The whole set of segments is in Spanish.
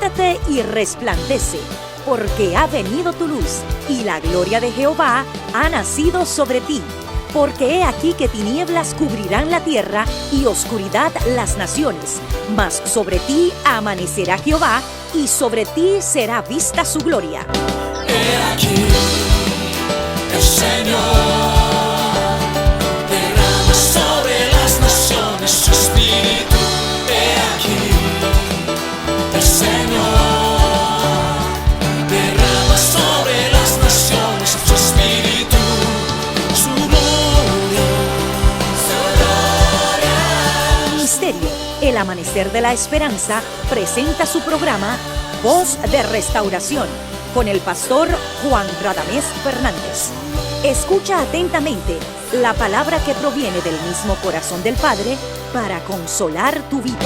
levántate y resplandece, porque ha venido tu luz, y la gloria de Jehová ha nacido sobre ti. Porque he aquí que tinieblas cubrirán la tierra, y oscuridad las naciones. Mas sobre ti amanecerá Jehová, y sobre ti será vista su gloria. He aquí, el Señor derrama sobre las naciones su espíritu. He aquí, el Señor derrama sobre las naciones su espíritu, su gloria, su gloria. Ministerio El Amanecer de la Esperanza presenta su programa Voz de Restauración con el pastor Juan Radamés Fernández. Escucha atentamente la palabra que proviene del mismo corazón del Padre para consolar tu vida.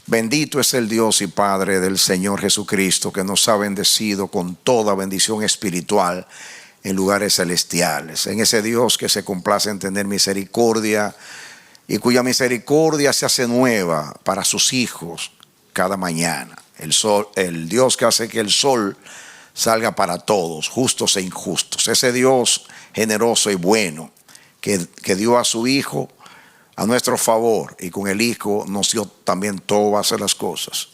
Bendito es el Dios y Padre del Señor Jesucristo, que nos ha bendecido con toda bendición espiritual en lugares celestiales. En ese Dios que se complace en tener misericordia y cuya misericordia se hace nueva para sus hijos cada mañana. El Dios que hace que el sol salga para todos, justos e injustos. Ese Dios generoso y bueno que dio a su Hijo a nuestro favor, y con el Hijo nos dio también todas las cosas.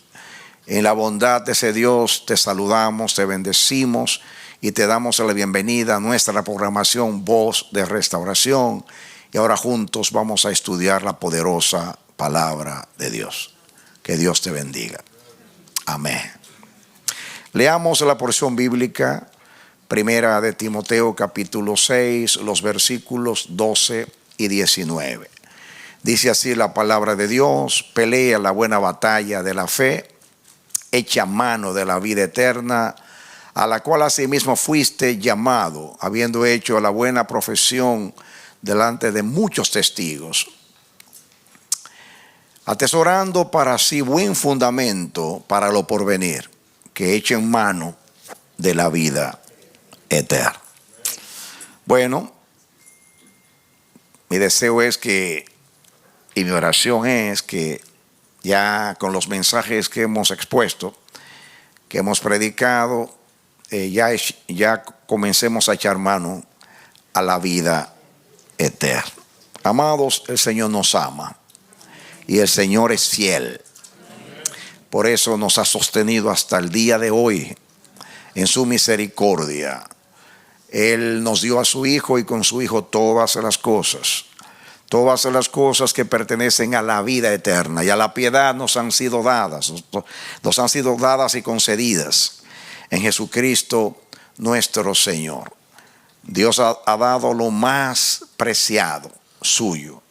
En la bondad de ese Dios te saludamos, te bendecimos y te damos la bienvenida a nuestra programación Voz de Restauración. Y ahora juntos vamos a estudiar la poderosa palabra de Dios. Que Dios te bendiga. Amén. Leamos la porción bíblica, primera de Timoteo capítulo 6, los versículos 12 y 19. Dice así la palabra de Dios: pelea la buena batalla de la fe, echa mano de la vida eterna, a la cual asimismo fuiste llamado, habiendo hecho la buena profesión delante de muchos testigos, atesorando para sí buen fundamento para lo porvenir, que echen mano de la vida eterna. Bueno, mi deseo es y mi oración es que ya con los mensajes que hemos expuesto, que hemos predicado, ya comencemos a echar mano a la vida eterna. Amados, el Señor nos ama y el Señor es fiel. Por eso nos ha sostenido hasta el día de hoy en su misericordia. Él nos dio a su Hijo, y con su Hijo todas las cosas que pertenecen a la vida eterna y a la piedad nos han sido dadas y concedidas en Jesucristo nuestro Señor. Dios ha dado lo más preciado suyo,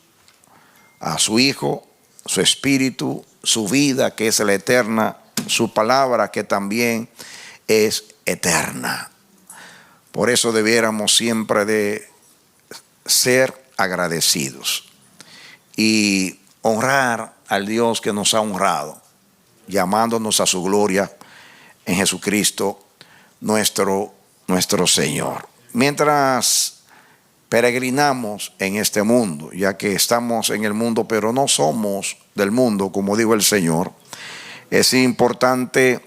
a su Hijo, su Espíritu, su vida que es la eterna, su palabra que también es eterna. Por eso debiéramos siempre de ser agradecidos y honrar al Dios que nos ha honrado, llamándonos a su gloria en Jesucristo nuestro Señor. Mientras peregrinamos en este mundo, ya que estamos en el mundo pero no somos del mundo, como dijo el Señor, es importante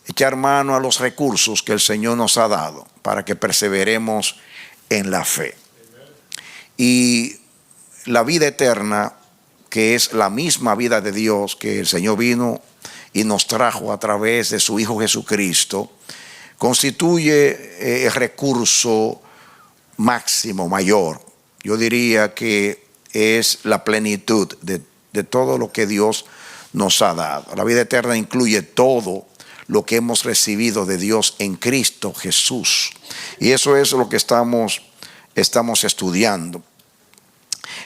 echar mano a los recursos que el Señor nos ha dado para que perseveremos en la fe. Y la vida eterna, que es la misma vida de Dios que el Señor vino y nos trajo a través de su Hijo Jesucristo, constituye el recurso máximo, mayor. Yo diría que es la plenitud de todo lo que Dios nos ha dado. La vida eterna incluye todo lo que hemos recibido de Dios en Cristo Jesús. Y eso es lo que estamos estudiando.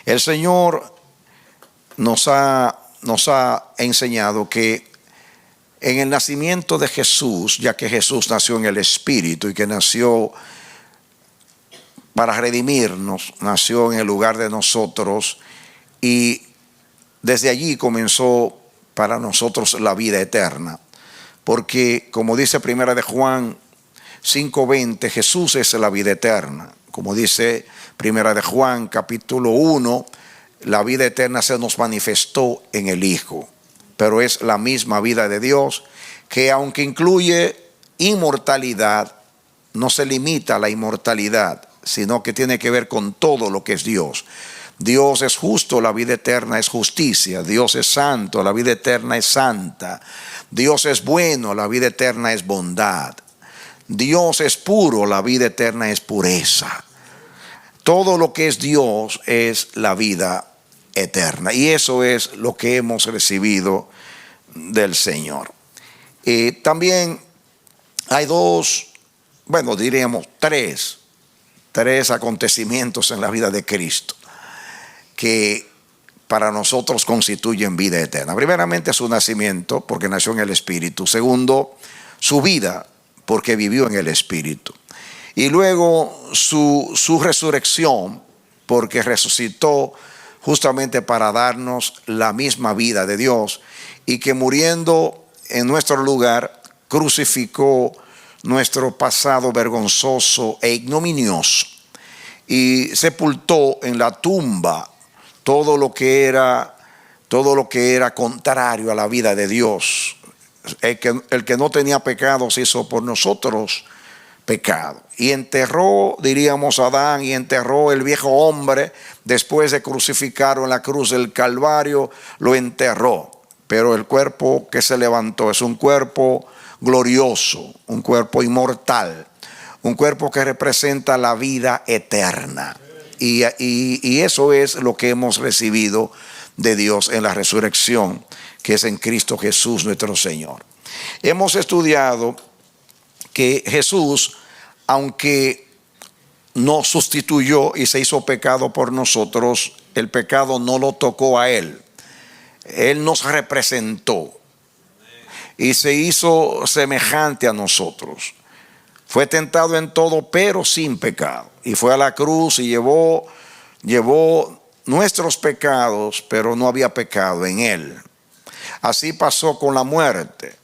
El Señor nos ha enseñado que en el nacimiento de Jesús, ya que Jesús nació en el Espíritu y que nació para redimirnos, nació en el lugar de nosotros, y desde allí comenzó para nosotros la vida eterna. Porque como dice primera de Juan 5:20, Jesús es la vida eterna. Como dice Primera de Juan, capítulo 1, la vida eterna se nos manifestó en el Hijo. Pero es la misma vida de Dios, que aunque incluye inmortalidad, no se limita a la inmortalidad, sino que tiene que ver con todo lo que es Dios. Dios es justo, la vida eterna es justicia. Dios es santo, la vida eterna es santa. Dios es bueno, la vida eterna es bondad. Dios es puro, la vida eterna es pureza. Todo lo que es Dios es la vida eterna. Y eso es lo que hemos recibido del Señor. También hay diríamos tres acontecimientos en la vida de Cristo que para nosotros constituyen vida eterna. Primeramente, su nacimiento, porque nació en el Espíritu. Segundo, su vida, porque vivió en el Espíritu. Y luego su resurrección, porque resucitó justamente para darnos la misma vida de Dios, y que muriendo en nuestro lugar crucificó nuestro pasado vergonzoso e ignominioso y sepultó en la tumba todo lo que era contrario a la vida de Dios. El que no tenía pecado se hizo por nosotros pecado. Y enterró, diríamos, a Adán, y enterró el viejo hombre. Después de crucificarlo en la cruz del Calvario, lo enterró. Pero el cuerpo que se levantó es un cuerpo glorioso, un cuerpo inmortal, un cuerpo que representa la vida eterna. Y eso es lo que hemos recibido de Dios en la resurrección, que es en Cristo Jesús nuestro Señor. Hemos estudiado que Jesús, aunque no sustituyó y se hizo pecado por nosotros, el pecado no lo tocó a Él. Él nos representó y se hizo semejante a nosotros. Fue tentado en todo, pero sin pecado. Y fue a la cruz y llevó nuestros pecados, pero no había pecado en Él. Así pasó con la muerte.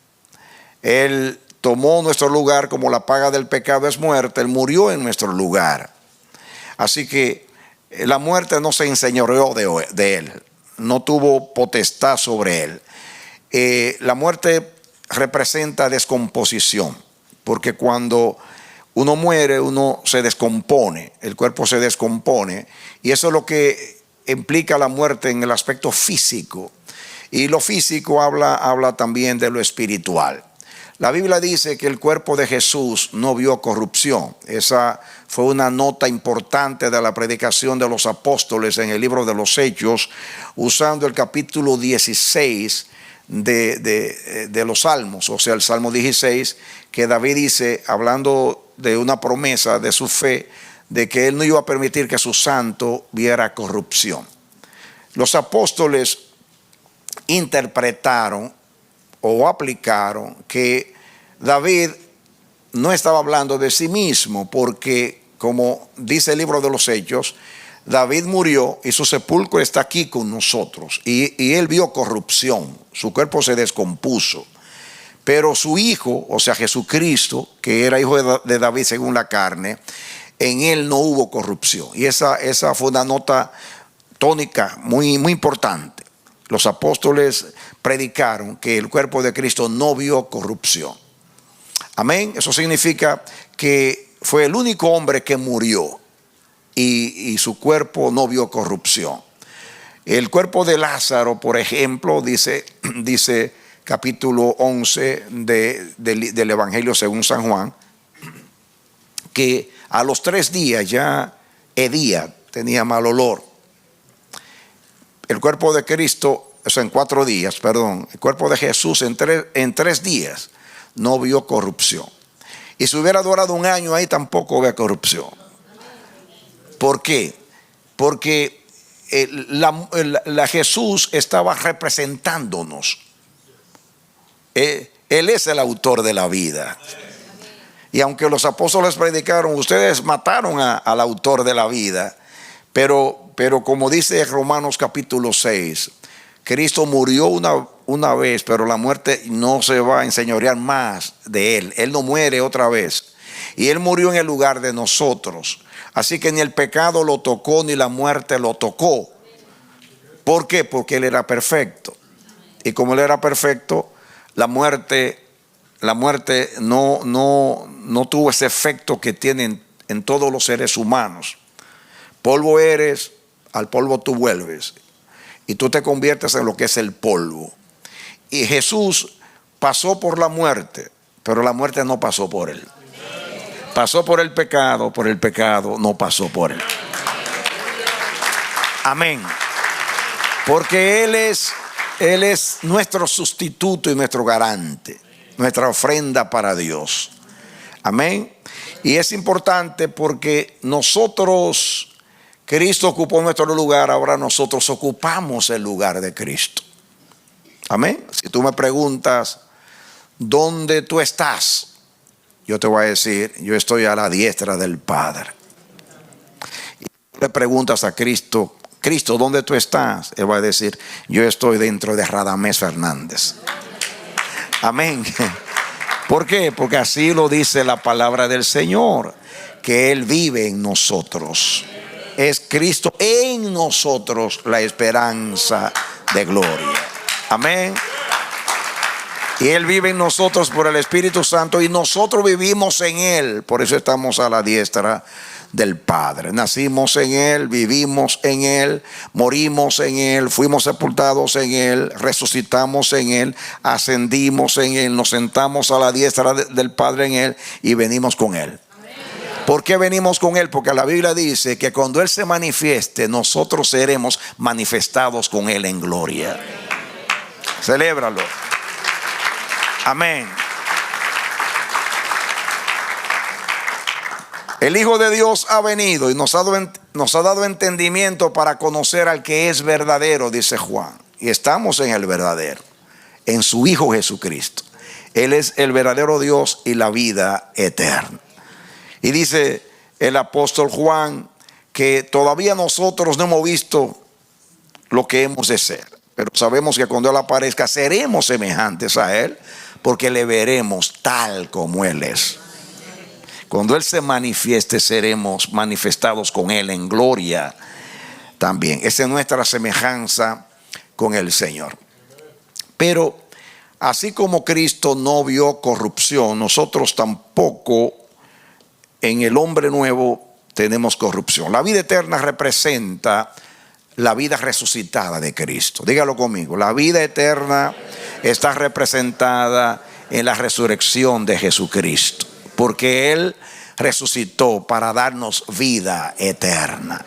Él tomó nuestro lugar, como la paga del pecado es muerte. Él murió en nuestro lugar. Así que la muerte no se enseñoreó de Él. No tuvo potestad sobre Él. La muerte representa descomposición, porque cuando uno muere, uno se descompone, el cuerpo se descompone, y eso es lo que implica la muerte en el aspecto físico. Y lo físico habla también de lo espiritual. La Biblia dice que el cuerpo de Jesús no vio corrupción. Esa fue una nota importante de la predicación de los apóstoles en el libro de los Hechos, usando el capítulo 16 de los Salmos, o sea, el Salmo 16, que David dice, hablando de una promesa de su fe, de que él no iba a permitir que su santo viera corrupción. Los apóstoles interpretaron o aplicaron que David no estaba hablando de sí mismo, porque como dice el libro de los Hechos, David murió y su sepulcro está aquí con nosotros, y él vio corrupción, su cuerpo se descompuso, pero su hijo, o sea Jesucristo, que era hijo de David según la carne, en él no hubo corrupción. Y esa fue una nota tónica muy, muy importante. Los apóstoles predicaron que el cuerpo de Cristo no vio corrupción. Amén. Eso significa que fue el único hombre que murió y su cuerpo no vio corrupción. El cuerpo de Lázaro, por ejemplo, dice capítulo 11 del Evangelio según San Juan, que a los 3 días ya hedía, tenía mal olor. El cuerpo de Cristo, eso en 4 días, perdón, el cuerpo de Jesús en 3 días no vio corrupción. Y si hubiera durado 1 año ahí tampoco ve corrupción. ¿Por qué? Porque la Jesús estaba representándonos. Él es el autor de la vida. Y aunque los apóstoles predicaron, ustedes mataron al autor de la vida, pero como dice Romanos capítulo 6, Cristo murió una vez, pero la muerte no se va a enseñorear más de Él. Él no muere otra vez. Y Él murió en el lugar de nosotros. Así que ni el pecado lo tocó, ni la muerte lo tocó. ¿Por qué? Porque Él era perfecto. Y como Él era perfecto, la muerte no tuvo ese efecto que tienen en todos los seres humanos. Polvo eres, al polvo tú vuelves. Y tú te conviertes en lo que es el polvo. Y Jesús pasó por la muerte, pero la muerte no pasó por Él. Pasó por el pecado no pasó por Él. Amén. Porque Él es nuestro sustituto y nuestro garante, nuestra ofrenda para Dios. Amén. Y es importante porque Cristo ocupó nuestro lugar, ahora nosotros ocupamos el lugar de Cristo. Amén. Si tú me preguntas, ¿dónde tú estás? Yo te voy a decir, yo estoy a la diestra del Padre. Y tú le preguntas a Cristo, Cristo, ¿dónde tú estás? Él va a decir, yo estoy dentro de Radamés Fernández. Amén. ¿Por qué? Porque así lo dice la palabra del Señor, que Él vive en nosotros. Es Cristo en nosotros la esperanza de gloria. Amén. Y Él vive en nosotros por el Espíritu Santo y nosotros vivimos en Él. Por eso estamos a la diestra del Padre. Nacimos en Él, vivimos en Él, morimos en Él, fuimos sepultados en Él, resucitamos en Él, ascendimos en Él, nos sentamos a la diestra del Padre en Él y venimos con Él. ¿Por qué venimos con Él? Porque la Biblia dice que cuando Él se manifieste, nosotros seremos manifestados con Él en gloria. Celébralo. Amén. El Hijo de Dios ha venido y nos ha dado entendimiento para conocer al que es verdadero, dice Juan. Y estamos en el verdadero, en su Hijo Jesucristo. Él es el verdadero Dios y la vida eterna. Y dice el apóstol Juan que todavía nosotros no hemos visto lo que hemos de ser. Pero sabemos que cuando Él aparezca seremos semejantes a Él, porque le veremos tal como Él es. Cuando Él se manifieste, seremos manifestados con Él en gloria también. Esa es nuestra semejanza con el Señor. Pero así como Cristo no vio corrupción, nosotros tampoco en el hombre nuevo tenemos corrupción. La vida eterna representa la vida resucitada de Cristo. Dígalo conmigo. La vida eterna está representada en la resurrección de Jesucristo, porque Él resucitó para darnos vida eterna.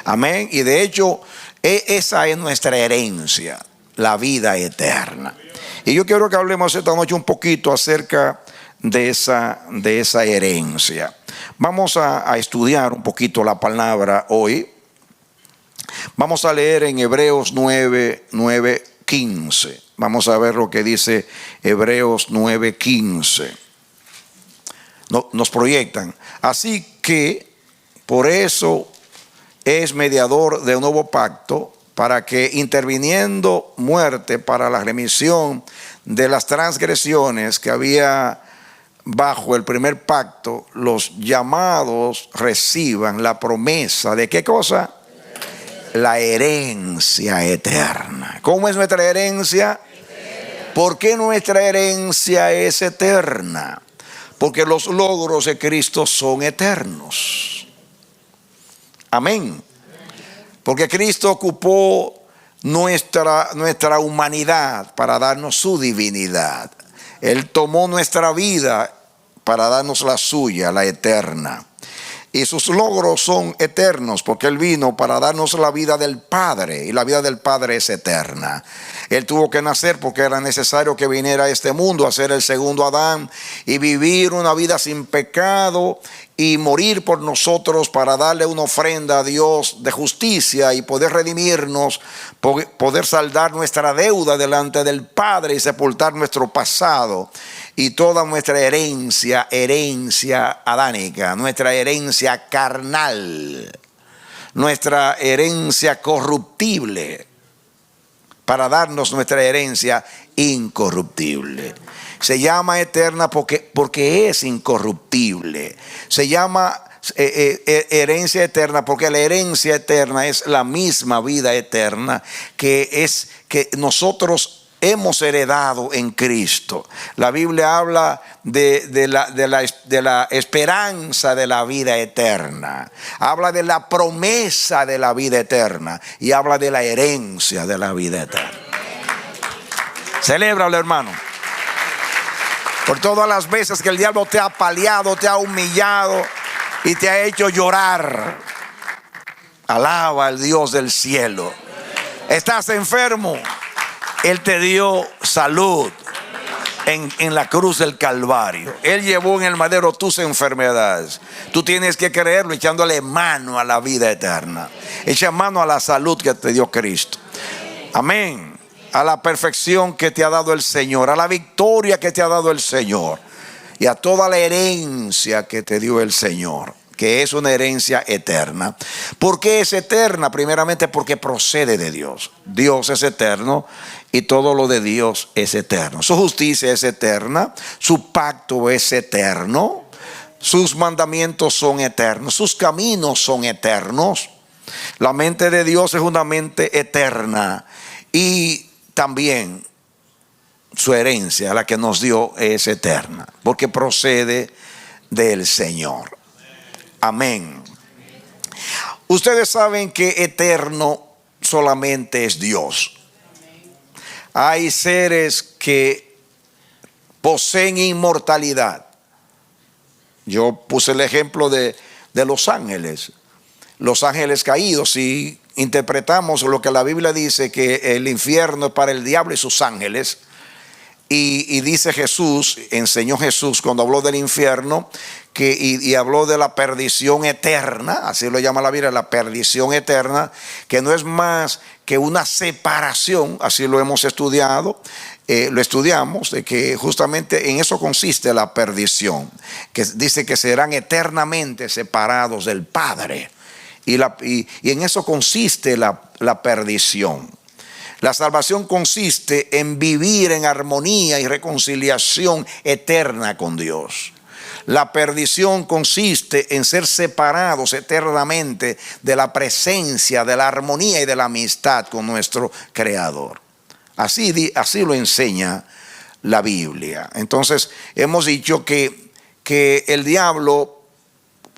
Amén. Y de hecho, esa es nuestra herencia, la vida eterna. Y yo quiero que hablemos esta noche un poquito acerca de esa herencia. Vamos a estudiar un poquito la palabra hoy. Vamos a leer en Hebreos 9:15. Vamos a ver lo que dice Hebreos 9:15. Nos proyectan. Así que por eso es mediador de un nuevo pacto, para que interviniendo muerte para la remisión de las transgresiones que había bajo el primer pacto, los llamados reciban la promesa de ¿qué cosa? La herencia eterna. ¿Cómo es nuestra herencia? ¿Por qué nuestra herencia es eterna? Porque los logros de Cristo son eternos. Amén. Porque Cristo ocupó nuestra humanidad para darnos su divinidad. Él tomó nuestra vida para darnos la suya, la eterna. Y sus logros son eternos porque Él vino para darnos la vida del Padre. Y la vida del Padre es eterna. Él tuvo que nacer porque era necesario que viniera a este mundo a ser el segundo Adán y vivir una vida sin pecado y morir por nosotros para darle una ofrenda a Dios de justicia y poder redimirnos, poder saldar nuestra deuda delante del Padre y sepultar nuestro pasado y toda nuestra herencia adánica, nuestra herencia carnal, nuestra herencia corruptible, para darnos nuestra herencia incorruptible. Se llama eterna porque porque es incorruptible. Se llama herencia eterna porque la herencia eterna es la misma vida eterna que nosotros hemos heredado en Cristo. La Biblia habla de la esperanza de la vida eterna, habla de la promesa de la vida eterna y habla de la herencia de la vida eterna. Celébralo, hermano, por todas las veces que el diablo te ha apaleado, te ha humillado y te ha hecho llorar. Alaba al Dios del cielo. Estás enfermo, Él te dio salud en la cruz del Calvario. Él llevó en el madero tus enfermedades. Tú tienes que creerlo echándole mano a la vida eterna. Echa mano a la salud que te dio Cristo. Amén. A la perfección que te ha dado el Señor, a la victoria que te ha dado el Señor y a toda la herencia que te dio el Señor, que es una herencia eterna. ¿Por qué es eterna? Primeramente porque procede de Dios. Dios es eterno y todo lo de Dios es eterno. Su justicia es eterna, su pacto es eterno, sus mandamientos son eternos, sus caminos son eternos. La mente de Dios es una mente eterna y también su herencia, la que nos dio, es eterna porque procede del Señor. Amén. Ustedes saben que eterno solamente es Dios. Hay seres que poseen inmortalidad. Yo puse el ejemplo de los ángeles caídos. Si interpretamos lo que la Biblia dice, que el infierno es para el diablo y sus ángeles, y dice Jesús, enseñó Jesús cuando habló del infierno, y habló de la perdición eterna, así lo llama la Biblia, la perdición eterna, que no es más que una separación, así lo hemos estudiado, lo estudiamos, de que justamente en eso consiste la perdición, que dice que serán eternamente separados del Padre, y en eso consiste la perdición. La salvación consiste en vivir en armonía y reconciliación eterna con Dios. La perdición consiste en ser separados eternamente de la presencia, de la armonía y de la amistad con nuestro Creador. Así lo enseña la Biblia. Entonces hemos dicho que el diablo,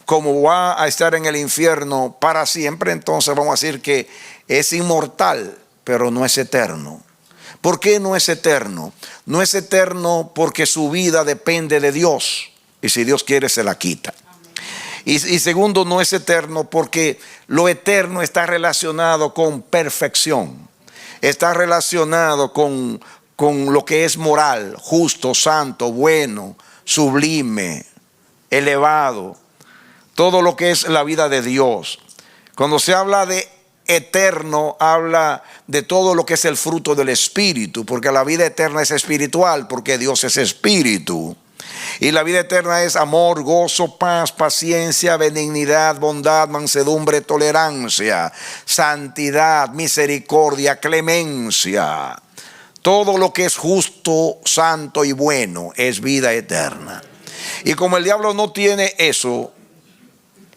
como va a estar en el infierno para siempre, entonces vamos a decir que es inmortal, pero no es eterno. ¿Por qué no es eterno? No es eterno porque su vida depende de Dios. Y si Dios quiere, se la quita. Y segundo, no es eterno porque lo eterno está relacionado con perfección. Está relacionado con lo que es moral, justo, santo, bueno, sublime, elevado. Todo lo que es la vida de Dios. Cuando se habla de eterno, habla de todo lo que es el fruto del Espíritu, porque la vida eterna es espiritual, porque Dios es espíritu. Y la vida eterna es amor, gozo, paz, paciencia, benignidad, bondad, mansedumbre, tolerancia, santidad, misericordia, clemencia. Todo lo que es justo, santo y bueno es vida eterna. Y como el diablo no tiene eso,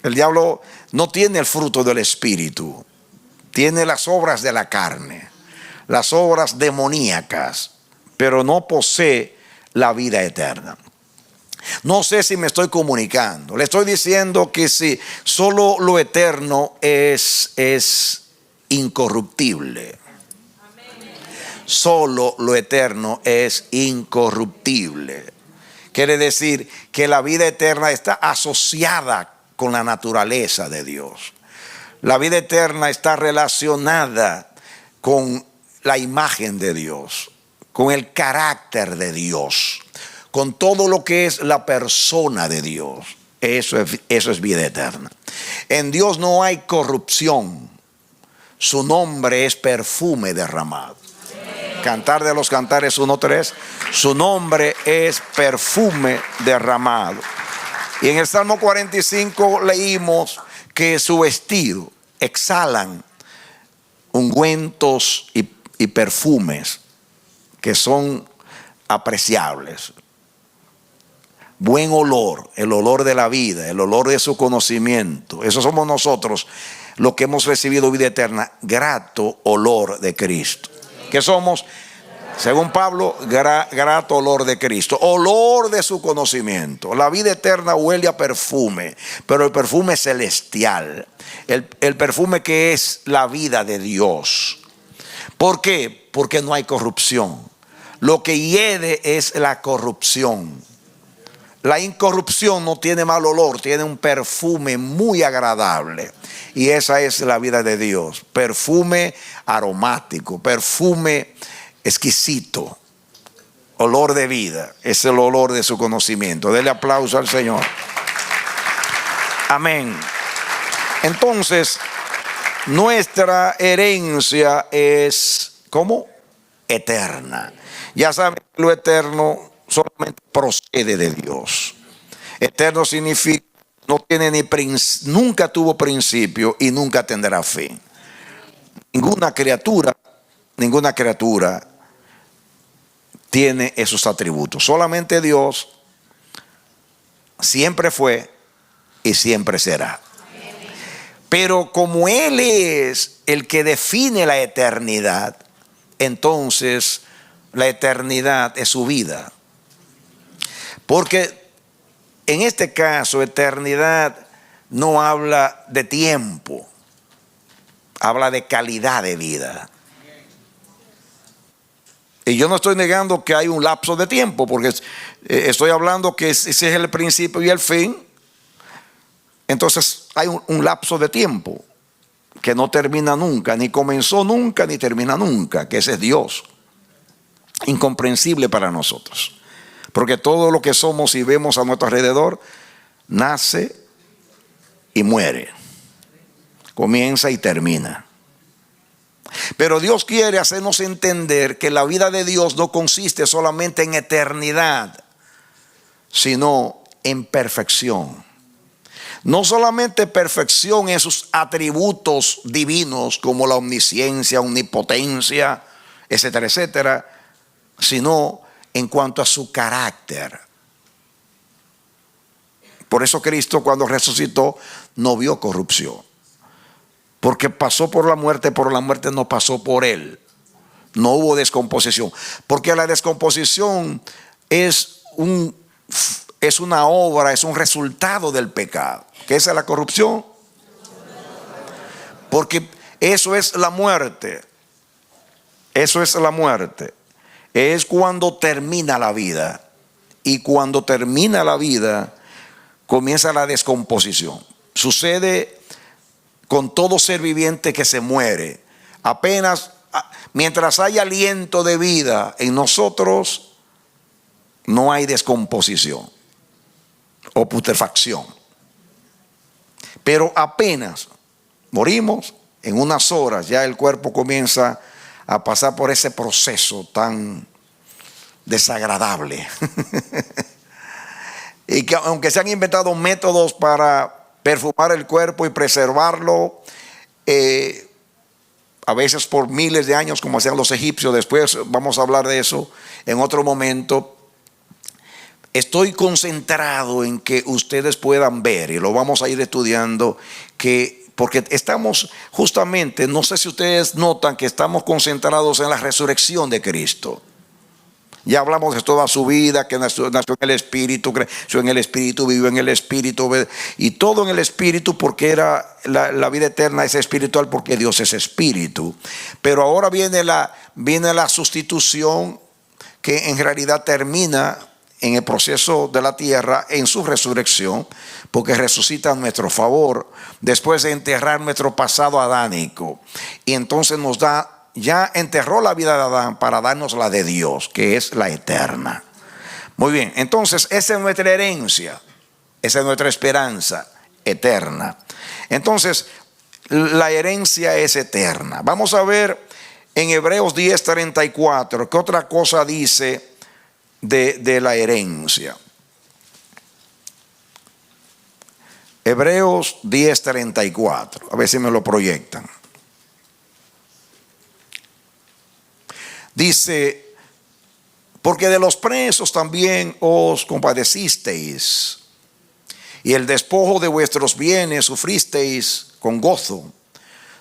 el diablo no tiene el fruto del Espíritu, tiene las obras de la carne, las obras demoníacas, pero no posee la vida eterna. No sé si me estoy comunicando. Le estoy diciendo que si solo lo eterno es incorruptible. Solo lo eterno es incorruptible. Quiere decir que la vida eterna está asociada con la naturaleza de Dios. La vida eterna está relacionada con la imagen de Dios, con el carácter de Dios, con todo lo que es la persona de Dios. Eso es vida eterna. En Dios no hay corrupción. Su nombre es perfume derramado. Cantar de los Cantares 1:3. Su nombre es perfume derramado. Y en el Salmo 45 leímos que su vestido exhalan ungüentos y perfumes que son apreciables. buen olor, el olor de la vida, el olor de su conocimiento. Eso somos nosotros, los que hemos recibido vida eterna, grato olor de Cristo. ¿Qué somos? Según Pablo, grato olor de Cristo, olor de su conocimiento. La vida eterna huele a perfume, pero el perfume celestial, el perfume que es la vida de Dios. ¿Por qué? Porque no hay corrupción. Lo que hiede es la corrupción. La incorrupción no tiene mal olor, tiene un perfume muy agradable. Y esa es la vida de Dios. Perfume aromático, perfume exquisito, olor de vida. Es el olor de su conocimiento. Dele aplauso al Señor. Amén. Entonces, nuestra herencia es, ¿cómo? Eterna. Ya saben que lo eterno solamente procede de Dios. Eterno significa no tiene nunca tuvo principio y nunca tendrá fin. Ninguna criatura tiene esos atributos. Solamente Dios siempre fue y siempre será. Pero como Él es el que define la eternidad, entonces la eternidad es su vida. Porque en este caso, eternidad no habla de tiempo, habla de calidad de vida. Y yo no estoy negando que hay un lapso de tiempo, porque estoy hablando que ese es el principio y el fin. Entonces hay un lapso de tiempo que no termina nunca, ni comenzó nunca, ni termina nunca, que ese es Dios. Incomprensible para nosotros. Porque todo lo que somos y vemos a nuestro alrededor nace y muere, comienza y termina. Pero Dios quiere hacernos entender que la vida de Dios no consiste solamente en eternidad, sino en perfección. No solamente perfección en sus atributos divinos como la omnisciencia, omnipotencia, etcétera, etcétera, sino en cuanto a su carácter. Por eso Cristo, cuando resucitó, no vio corrupción, porque pasó por la muerte, pero la muerte no pasó por Él. No hubo descomposición, porque la descomposición es una obra, es un resultado del pecado. ¿Qué es la corrupción? Porque eso es la muerte. Eso es la muerte. Es cuando termina la vida. Y cuando termina la vida, comienza la descomposición. Sucede con todo ser viviente que se muere. Apenas, mientras hay aliento de vida en nosotros, no hay descomposición o putrefacción. Pero apenas morimos, en unas horas ya el cuerpo comienza a pasar por ese proceso tan desagradable. Y que aunque se han inventado métodos para perfumar el cuerpo y preservarlo, a veces por miles de años, como hacían los egipcios, después vamos a hablar de eso en otro momento. Estoy concentrado en que ustedes puedan ver, y lo vamos a ir estudiando, porque estamos justamente, no sé si ustedes notan que estamos concentrados en la resurrección de Cristo. Ya hablamos de toda su vida, que nació en el Espíritu, creció en el Espíritu, vivió en el Espíritu, y todo en el Espíritu, porque era la vida eterna es espiritual, porque Dios es Espíritu. Pero ahora viene la sustitución, que en realidad termina en el proceso de la tierra, en su resurrección, porque resucita a nuestro favor, después de enterrar nuestro pasado adánico. Y entonces nos da, ya enterró la vida de Adán para darnos la de Dios, que es la eterna. Muy bien, entonces esa es nuestra herencia, esa es nuestra esperanza eterna. Entonces, la herencia es eterna. Vamos a ver en Hebreos 10:34, ¿qué otra cosa dice de la herencia? Hebreos 10:34, a ver si me lo proyectan. Dice, Porque de los presos también os compadecisteis, y el despojo de vuestros bienes sufristeis con gozo,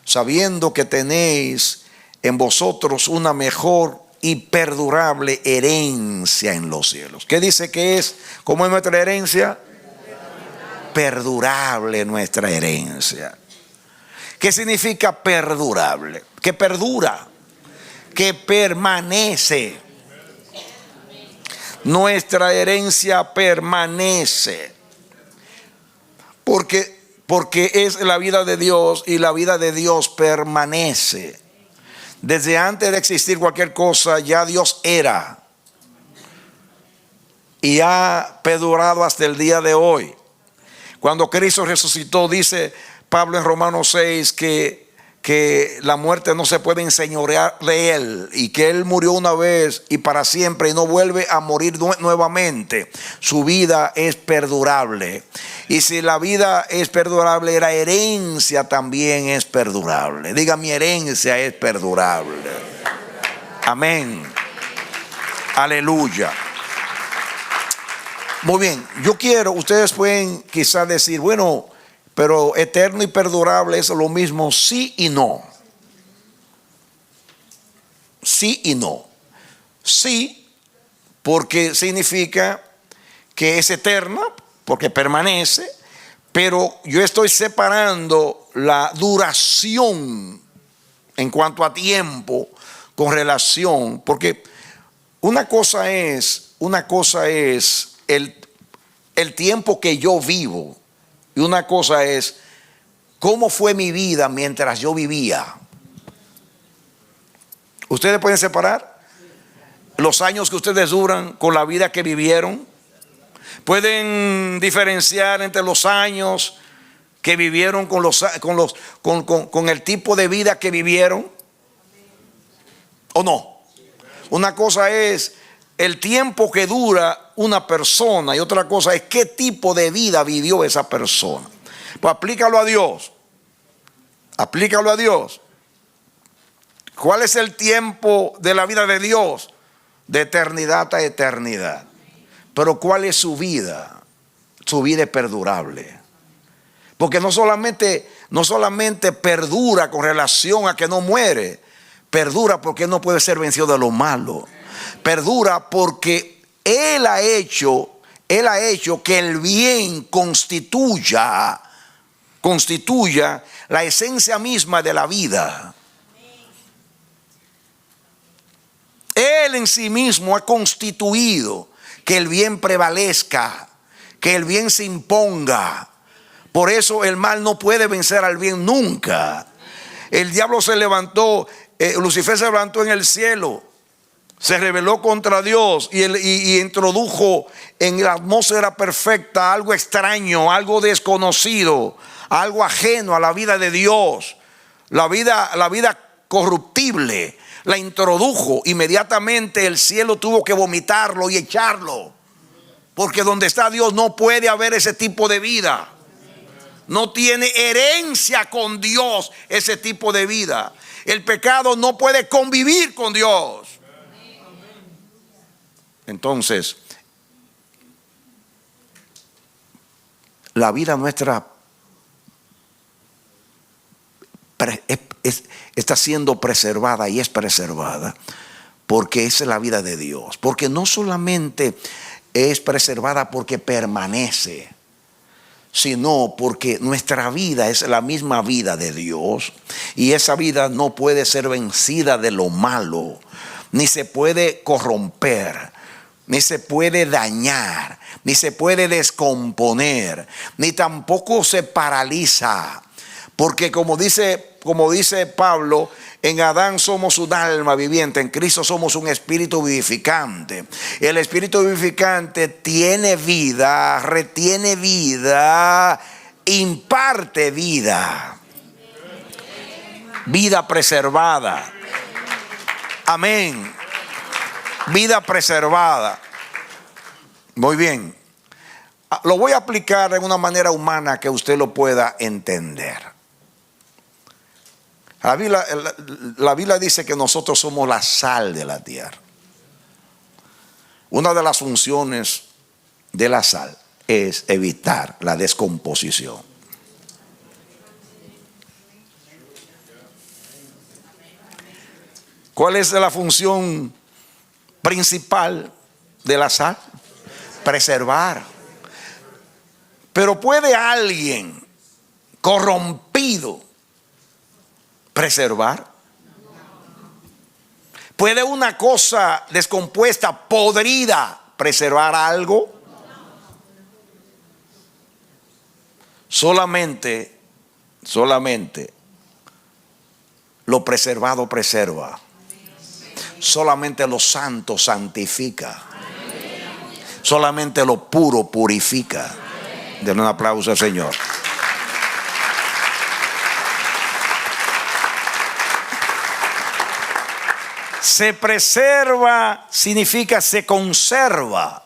sabiendo que tenéis en vosotros una mejor y perdurable herencia en los cielos. ¿Qué dice que es? ¿Cómo es nuestra herencia? Perdurable nuestra herencia. ¿Qué significa perdurable? Que perdura, que permanece. Nuestra herencia permanece. Porque es la vida de Dios, y la vida de Dios permanece. Desde antes de existir cualquier cosa, ya Dios era. Y ha perdurado hasta el día de hoy. Cuando Cristo resucitó, dice Pablo en Romanos 6 que la muerte no se puede enseñorear de Él, y que Él murió una vez y para siempre y no vuelve a morir nuevamente. Su vida es perdurable. Y si la vida es perdurable, la herencia también es perdurable. Diga, mi herencia es perdurable. Amén. Aleluya. Muy bien, ustedes pueden quizás decir, bueno, pero eterno y perdurable es lo mismo, sí y no. Sí y no. Sí, porque significa que es eterna, porque permanece, pero yo estoy separando la duración en cuanto a tiempo con relación, porque una cosa es el tiempo que yo vivo, y una cosa es cómo fue mi vida mientras yo vivía. ¿Ustedes pueden separar los años que ustedes duran con la vida que vivieron? ¿Pueden diferenciar entre los años que vivieron con el tipo de vida que vivieron? ¿O no? Una cosa es el tiempo que dura una persona, y otra cosa es qué tipo de vida vivió esa persona. Pues aplícalo a Dios. Aplícalo a Dios. ¿Cuál es el tiempo de la vida de Dios? De eternidad a eternidad. Pero ¿cuál es su vida? Su vida es perdurable. Porque no solamente perdura con relación a que no muere, perdura porque no puede ser vencido de lo malo. Perdura porque Él ha hecho que el bien constituya la esencia misma de la vida. Él en sí mismo ha constituido que el bien prevalezca, que el bien se imponga. Por eso el mal no puede vencer al bien nunca. El diablo se levantó, Lucifer se levantó en el cielo, se rebeló contra Dios y introdujo en la atmósfera perfecta algo extraño, algo desconocido, algo ajeno a la vida de Dios. La vida corruptible la introdujo. Inmediatamente el cielo tuvo que vomitarlo y echarlo, porque donde está Dios no puede haber ese tipo de vida. No tiene herencia con Dios ese tipo de vida. El pecado no puede convivir con Dios. Entonces, la vida nuestra está siendo preservada, y es preservada porque es la vida de Dios. Porque no solamente es preservada porque permanece, sino porque nuestra vida es la misma vida de Dios, y esa vida no puede ser vencida de lo malo, ni se puede corromper, ni se puede dañar, ni se puede descomponer, ni tampoco se paraliza. Porque como dice Pablo, en Adán somos un alma viviente, en Cristo somos un espíritu vivificante. El espíritu vivificante tiene vida, retiene vida, imparte vida. Vida preservada. Amén. Vida preservada. Muy bien. Lo voy a aplicar de una manera humana que usted lo pueda entender. La Biblia dice que nosotros somos la sal de la tierra. Una de las funciones de la sal es evitar la descomposición. ¿Cuál es la función principal de la sal? Preservar. Pero ¿puede alguien corrompido preservar? ¿Puede una cosa descompuesta, podrida, preservar algo? Solamente lo preservado preserva. Solamente lo santo santifica. Solamente lo puro purifica. Denle un aplauso al Señor. Se preserva significa se conserva.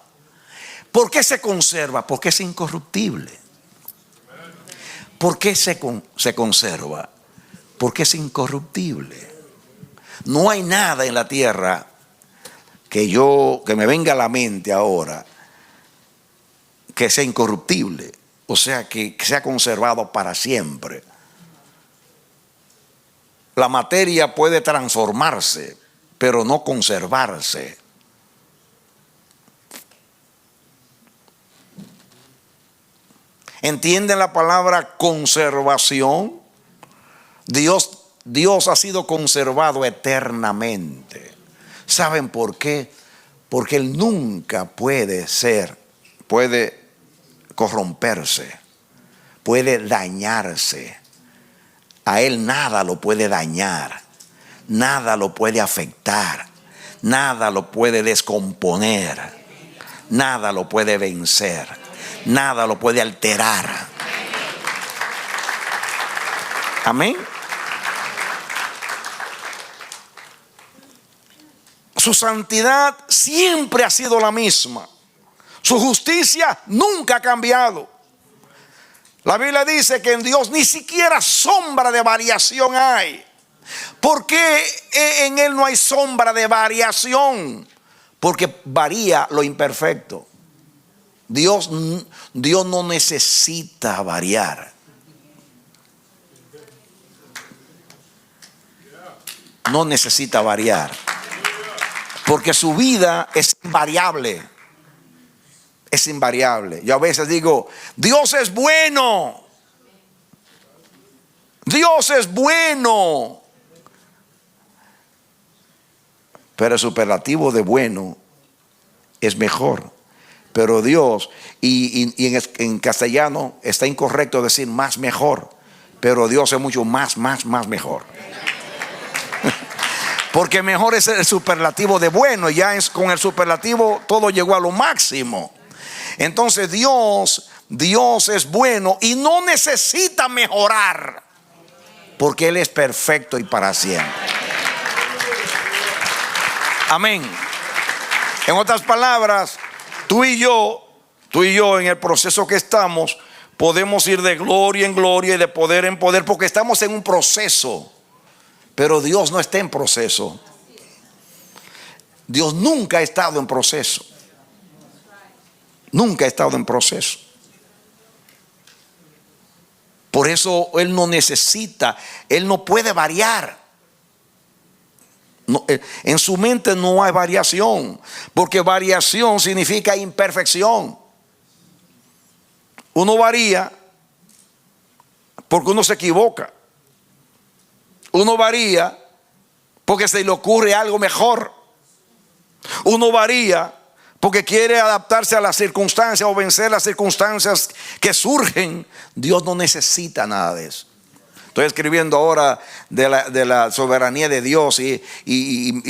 ¿Por qué se conserva? Porque es incorruptible. ¿Por qué se conserva? Porque es incorruptible. No hay nada en la tierra que me venga a la mente ahora que sea incorruptible, o sea, que sea conservado para siempre. La materia puede transformarse, pero no conservarse. ¿Entienden la palabra conservación? Dios ha sido conservado eternamente. ¿Saben por qué? Porque Él nunca puede corromperse, puede dañarse. A Él nada lo puede dañar, nada lo puede afectar, nada lo puede descomponer, nada lo puede vencer, nada lo puede alterar. Amén. Su santidad siempre ha sido la misma. Su justicia nunca ha cambiado. La Biblia dice que en Dios ni siquiera sombra de variación hay. ¿Por qué en Él no hay sombra de variación? Porque varía lo imperfecto. Dios no necesita variar. No necesita variar. Porque su vida es invariable. Es invariable. Yo a veces digo, Dios es bueno. Dios es bueno. Pero el superlativo de bueno es mejor. Pero Dios, y en castellano está incorrecto decir más mejor. Pero Dios es mucho más mejor. Porque mejor es el superlativo de bueno. Ya con el superlativo todo llegó a lo máximo. Entonces Dios es bueno y no necesita mejorar, porque Él es perfecto y para siempre. Amén. En otras palabras, tú y yo en el proceso que estamos, podemos ir de gloria en gloria y de poder en poder, porque estamos en un proceso. Pero Dios no está en proceso. Dios nunca ha estado en proceso. Nunca ha estado en proceso. Por eso Él no necesita, Él no puede variar. No, en su mente no hay variación, porque variación significa imperfección. Uno varía porque uno se equivoca. Uno varía porque se le ocurre algo mejor. Uno varía porque quiere adaptarse a las circunstancias o vencer las circunstancias que surgen. Dios no necesita nada de eso. Estoy escribiendo ahora de la soberanía de Dios y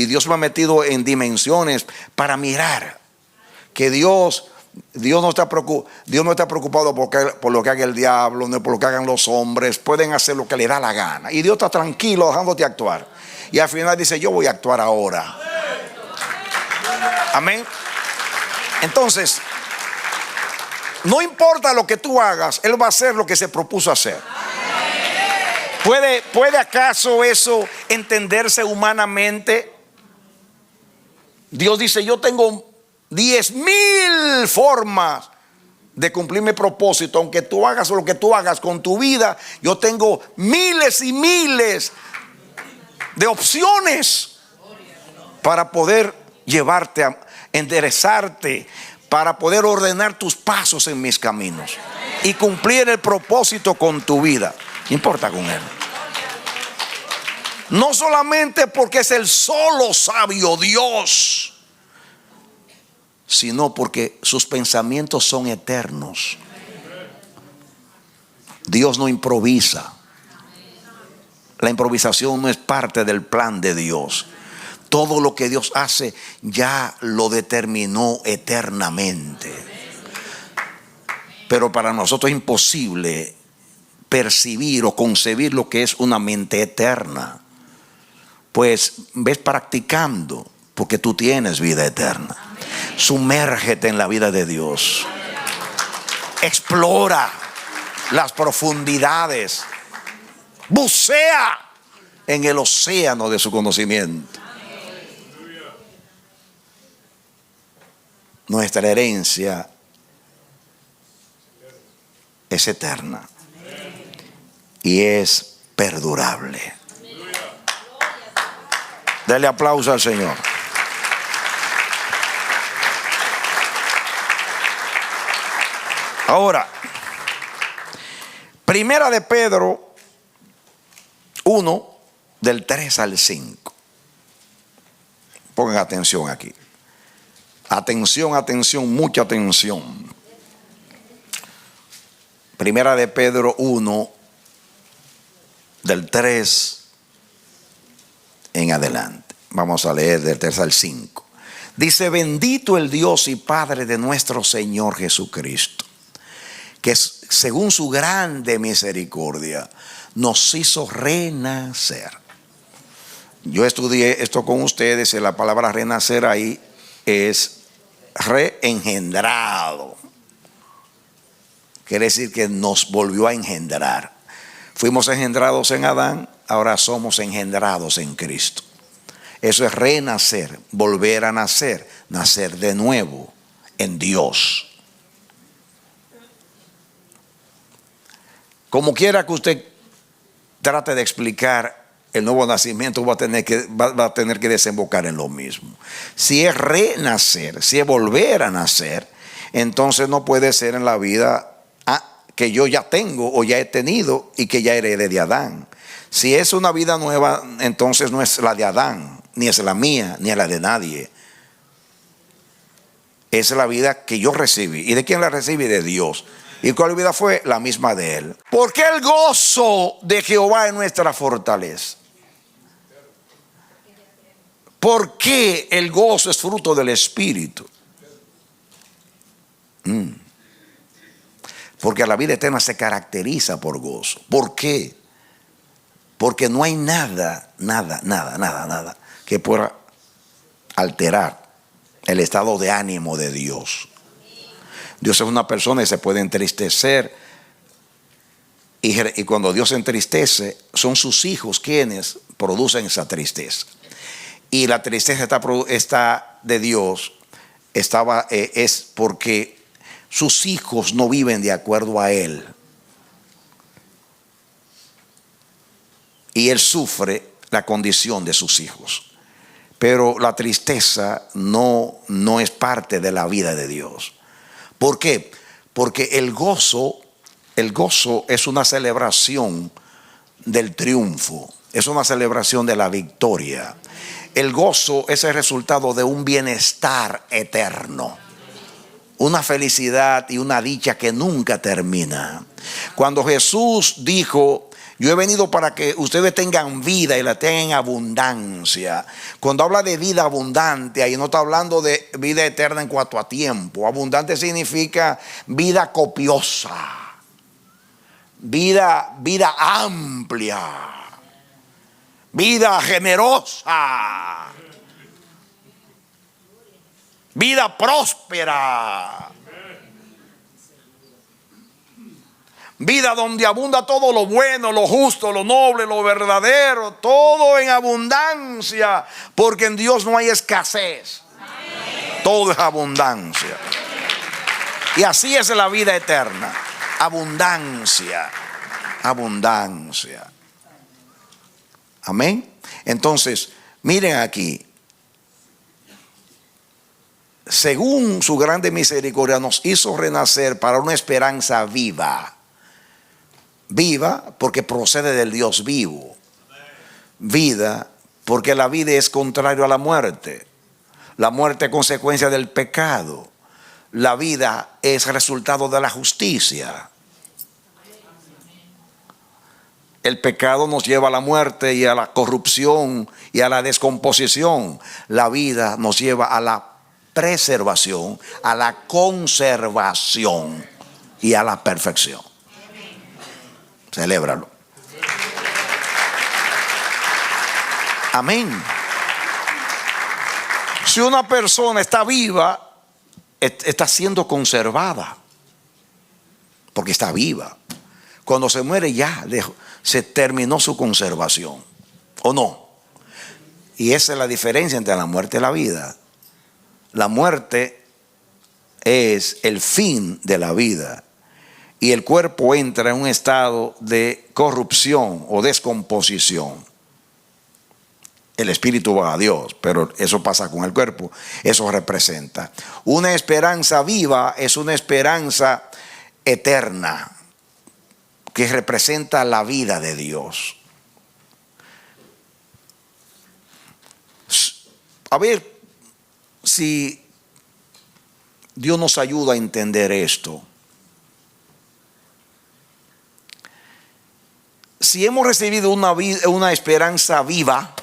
Dios me ha metido en dimensiones para mirar que Dios no está preocupado por lo que haga el diablo, no por lo que hagan los hombres. Pueden hacer lo que le da la gana y Dios está tranquilo dejándote actuar. Y al final dice, yo voy a actuar ahora. Amén. Entonces, no importa lo que tú hagas, Él va a hacer lo que se propuso hacer. ¿Puede acaso eso entenderse humanamente? Dios dice, yo tengo 10,000 formas de cumplir mi propósito. Aunque tú hagas lo que tú hagas con tu vida, yo tengo miles y miles de opciones para poder llevarte a enderezarte, para poder ordenar tus pasos en mis caminos y cumplir el propósito con tu vida. No importa con él. No solamente porque es el solo sabio Dios, sino porque sus pensamientos son eternos. Dios no improvisa. La improvisación no es parte del plan de Dios. Todo lo que Dios hace ya lo determinó eternamente. Pero para nosotros es imposible percibir o concebir lo que es una mente eterna. Pues ves practicando, porque tú tienes vida eterna. Sumérgete en la vida de Dios. Explora las profundidades. Bucea en el océano de su conocimiento. Nuestra herencia es eterna y es perdurable. Dale aplauso al Señor. Ahora, Primera de Pedro 1, del 3 al 5. Pongan atención aquí. Atención, atención, mucha atención. Primera de Pedro 1, del 3 en adelante. Vamos a leer del 3 al 5. Dice: bendito el Dios y Padre de nuestro Señor Jesucristo, que según su grande misericordia nos hizo renacer. Yo estudié esto con ustedes y la palabra renacer ahí es reengendrado. Quiere decir que nos volvió a engendrar. Fuimos engendrados en Adán, ahora somos engendrados en Cristo. Eso es renacer, volver a nacer, nacer de nuevo en Dios. Como quiera que usted trate de explicar el nuevo nacimiento, va a tener que desembocar en lo mismo. Si es renacer, si es volver a nacer, entonces no puede ser en la vida que yo ya tengo o ya he tenido y que ya heredé de Adán. Si es una vida nueva, entonces no es la de Adán, ni es la mía, ni es la de nadie. Es la vida que yo recibí. ¿Y de quién la recibí? De Dios. ¿Y cuál vida fue? La misma de Él. Porque el gozo de Jehová es nuestra fortaleza. ¿Por qué el gozo es fruto del Espíritu? Porque la vida eterna se caracteriza por gozo. ¿Por qué? Porque no hay nada que pueda alterar el estado de ánimo de Dios. Dios es una persona y se puede entristecer. Y cuando Dios se entristece, son sus hijos quienes producen esa tristeza. Y la tristeza está de Dios, es porque sus hijos no viven de acuerdo a Él. Y Él sufre la condición de sus hijos. Pero la tristeza no es parte de la vida de Dios. ¿Por qué? Porque el gozo es una celebración del triunfo, es una celebración de la victoria. El gozo es el resultado de un bienestar eterno, una felicidad y una dicha que nunca termina. Cuando Jesús dijo: yo he venido para que ustedes tengan vida y la tengan en abundancia. Cuando habla de vida abundante, ahí no está hablando de vida eterna en cuanto a tiempo. Abundante significa vida copiosa, vida amplia, vida generosa, vida próspera. Vida donde abunda todo lo bueno, lo justo, lo noble, lo verdadero, todo en abundancia, porque en Dios no hay escasez. todo es abundancia. Y así es la vida eterna. Abundancia. Abundancia. Amén. Entonces, miren aquí. Según su grande misericordia nos hizo renacer para una esperanza viva. Viva porque procede del Dios vivo. Vida porque la vida es contrario a la muerte. La muerte es consecuencia del pecado. La vida es resultado de la justicia. El pecado nos lleva a la muerte y a la corrupción y a la descomposición. La vida nos lleva a la preservación, a la conservación y a la perfección. Celébralo. Amén. Si una persona está viva, está siendo conservada, porque está viva. Cuando se muere ya se terminó su conservación, ¿o no? Y esa es la diferencia entre la muerte y la vida. La muerte es el fin de la vida y el cuerpo entra en un estado de corrupción o descomposición. El espíritu va a Dios, pero eso pasa con el cuerpo. Eso representa una esperanza viva, es una esperanza eterna que representa la vida de Dios. A ver si Dios nos ayuda a entender esto. Si hemos recibido una esperanza viva,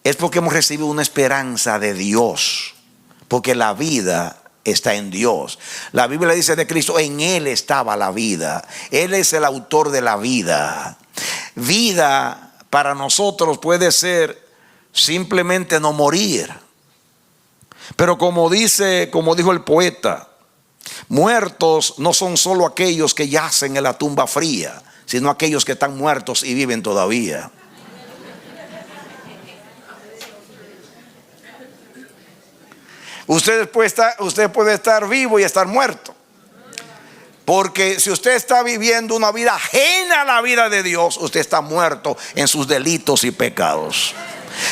es porque hemos recibido una esperanza de Dios, porque la vida está en Dios. La Biblia dice de Cristo, en Él estaba la vida. Él es el autor de la vida. Vida para nosotros puede ser simplemente no morir. Pero como dijo el poeta, muertos no son solo aquellos que yacen en la tumba fría, sino aquellos que están muertos y viven todavía. Usted puede estar vivo y estar muerto. Porque si usted está viviendo una vida ajena a la vida de Dios, usted está muerto en sus delitos y pecados.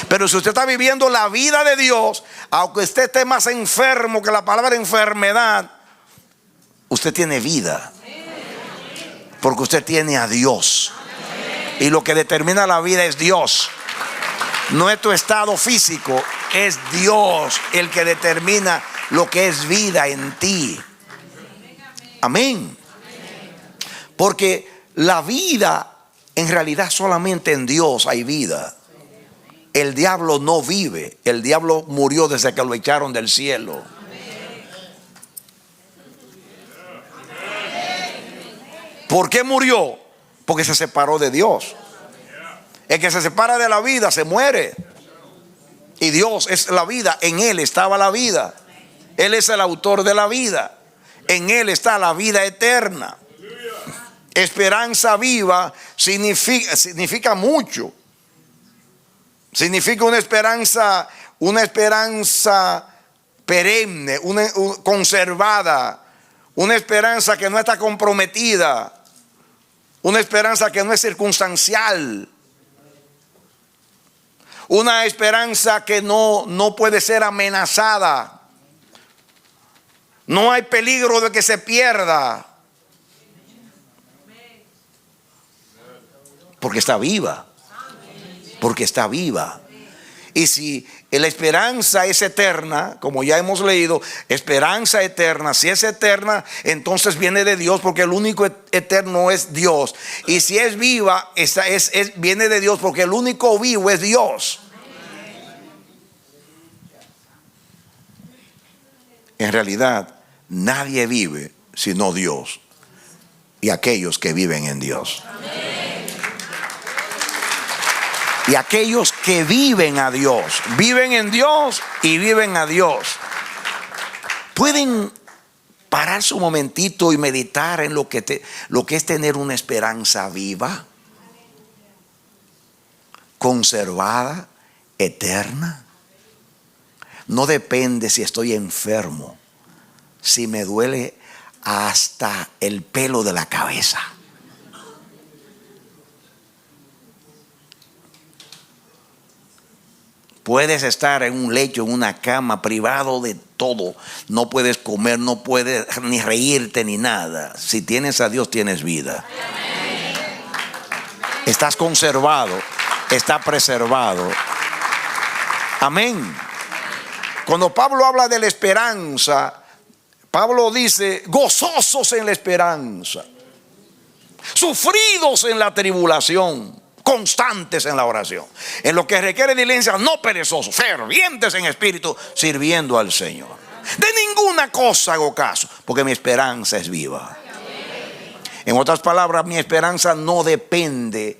Pero si usted está viviendo la vida de Dios, aunque usted esté más enfermo que la palabra enfermedad, usted tiene vida. Porque usted tiene a Dios. Y lo que determina la vida es Dios. No es tu estado físico, es Dios el que determina lo que es vida en ti. Amén. Porque la vida, en realidad solamente en Dios hay vida. El diablo no vive. El diablo murió desde que lo echaron del cielo. ¿Por qué murió? Porque se separó de Dios. El que se separa de la vida se muere. Y Dios es la vida. En Él estaba la vida. Él es el autor de la vida. En Él está la vida eterna. Esperanza viva significa mucho. Significa una esperanza perenne, conservada, una esperanza que no está comprometida, una esperanza que no es circunstancial, una esperanza que no puede ser amenazada. No hay peligro de que se pierda, porque está viva. Porque está viva. Y si la esperanza es eterna, como ya hemos leído, esperanza eterna, si es eterna, entonces viene de Dios, porque el único eterno es Dios. Y si es viva, viene de Dios, porque el único vivo es Dios. En realidad, nadie vive sino Dios y aquellos que viven en Dios. Y aquellos que viven a Dios, viven en Dios y viven a Dios. Pueden pararse un momentito y meditar en lo que es tener una esperanza viva, conservada, eterna. no depende si estoy enfermo, si me duele hasta el pelo de la cabeza. Puedes estar en un lecho, en una cama, privado de todo. No puedes comer, no puedes ni reírte ni nada. Si tienes a Dios, tienes vida. Estás conservado, está preservado. Amén. Cuando Pablo habla de la esperanza, Pablo dice: gozosos en la esperanza, sufridos en la tribulación, constantes en la oración, en lo que requiere diligencia, no perezosos, fervientes en espíritu, sirviendo al Señor. De ninguna cosa hago caso, porque mi esperanza es viva. En otras palabras, mi esperanza no depende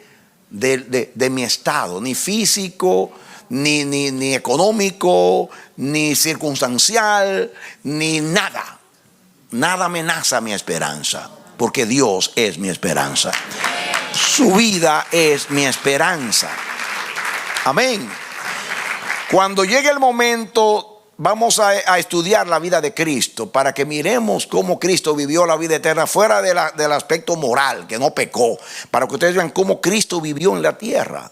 de mi estado, ni físico, ni económico, ni circunstancial, ni nada. Nada amenaza mi esperanza, porque Dios es mi esperanza. Su vida es mi esperanza. Amén. Cuando llegue el momento, vamos a estudiar la vida de Cristo, para que miremos cómo Cristo vivió la vida eterna fuera del aspecto moral, que no pecó, para que ustedes vean cómo Cristo vivió en la tierra.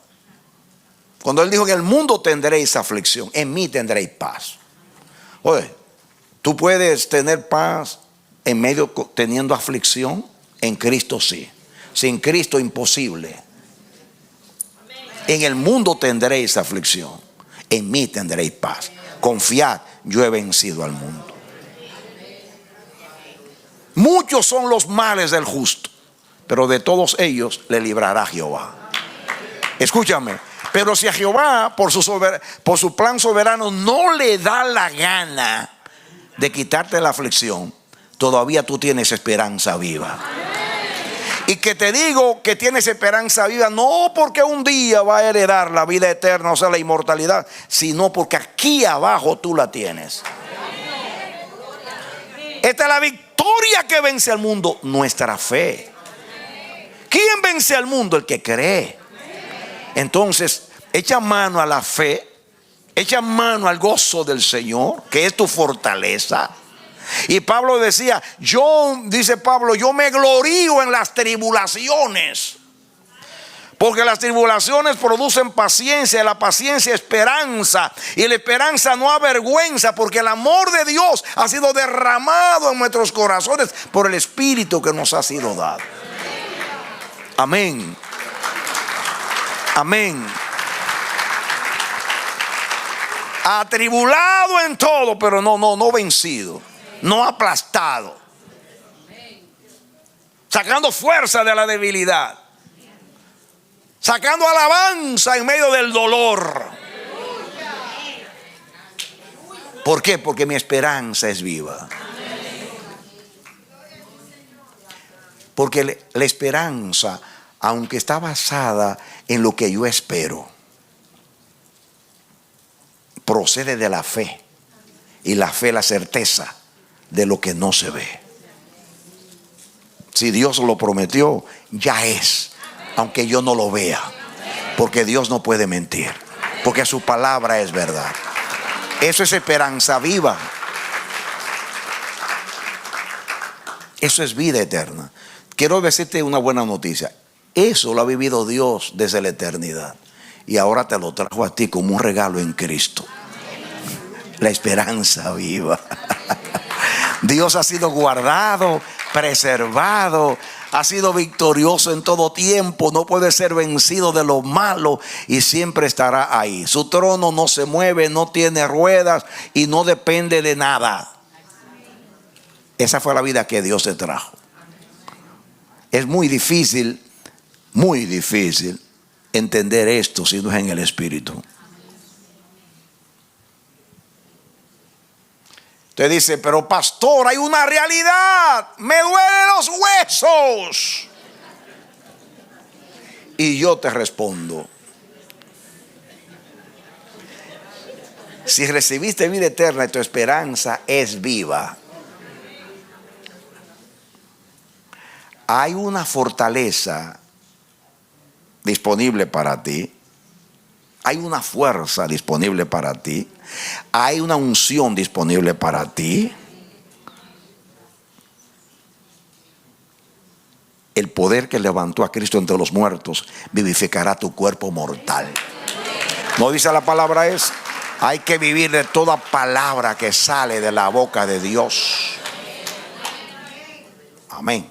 Cuando Él dijo: en el mundo tendréis aflicción, en mí tendréis paz. Oye, tú puedes tener paz en medio teniendo aflicción. En Cristo sí. Sin Cristo imposible. En el mundo tendréis aflicción, en mí tendréis paz. Confiad, yo he vencido al mundo. Muchos son los males del justo, pero de todos ellos le librará Jehová. Escúchame. Pero si a Jehová, por su plan soberano, no le da la gana de quitarte la aflicción, todavía tú tienes esperanza viva. Y que te digo que tienes esperanza viva, no porque un día va a heredar la vida eterna, o sea, la inmortalidad, sino porque aquí abajo tú la tienes. Esta es la victoria que vence al mundo, nuestra fe. ¿Quién vence al mundo? El que cree. Entonces, echa mano a la fe, echa mano al gozo del Señor, que es tu fortaleza. Y Pablo decía: dice Pablo, yo me glorío en las tribulaciones, porque las tribulaciones producen paciencia, y la paciencia esperanza, y la esperanza no avergüenza, porque el amor de Dios ha sido derramado en nuestros corazones por el Espíritu que nos ha sido dado. Amén. Amén. Atribulado en todo, pero no vencido, no aplastado, sacando fuerza de la debilidad, sacando alabanza en medio del dolor. ¿Por qué? Porque mi esperanza es viva. Porque la esperanza, aunque está basada en lo que yo espero, procede de la fe. Y la fe, la certeza de lo que no se ve. Si Dios lo prometió, ya es, aunque yo no lo vea, porque Dios no puede mentir, porque su palabra es verdad. Eso es esperanza viva. Eso es vida eterna. Quiero decirte una buena noticia. Eso lo ha vivido Dios desde la eternidad, y ahora te lo trajo a ti como un regalo en Cristo. La esperanza viva. Dios ha sido guardado, preservado, ha sido victorioso en todo tiempo, no puede ser vencido de lo malo y siempre estará ahí. Su trono no se mueve, no tiene ruedas y no depende de nada. Esa fue la vida que Dios te trajo. Es muy difícil entender esto si no es en el Espíritu. Usted dice: pero pastor, hay una realidad, me duelen los huesos. Y yo te respondo: si recibiste vida eterna y tu esperanza es viva, hay una fortaleza disponible para ti Hay una fuerza disponible para ti. Hay una unción disponible para ti. El poder que levantó a Cristo entre los muertos vivificará tu cuerpo mortal. ¿No dice la palabra esa? Hay que vivir de toda palabra que sale de la boca de Dios. Amén.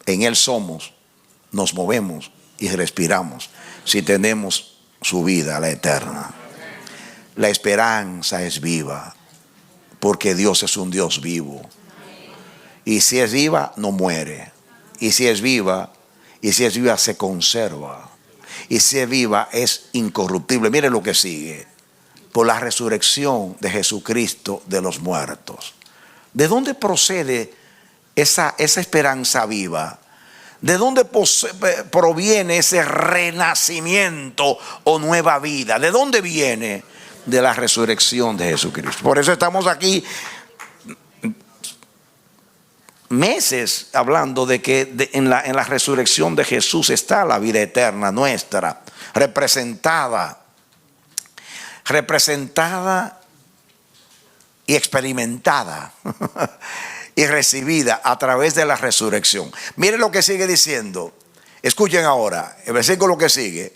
En Él somos, nos movemos y respiramos si tenemos su vida, la eterna. La esperanza es viva porque Dios es un Dios vivo. Y si es viva, no muere. Y si es viva se conserva. Y si es viva, es incorruptible. Mire lo que sigue. Por la resurrección de Jesucristo de los muertos. ¿De dónde procede esa esperanza viva? ¿De dónde proviene ese renacimiento o nueva vida? ¿De dónde viene? De la resurrección de Jesucristo. Por eso estamos aquí meses hablando de que en la resurrección de Jesús está la vida eterna nuestra, representada y experimentada y recibida a través de la resurrección. Miren lo que sigue diciendo. Escuchen ahora el versículo que sigue.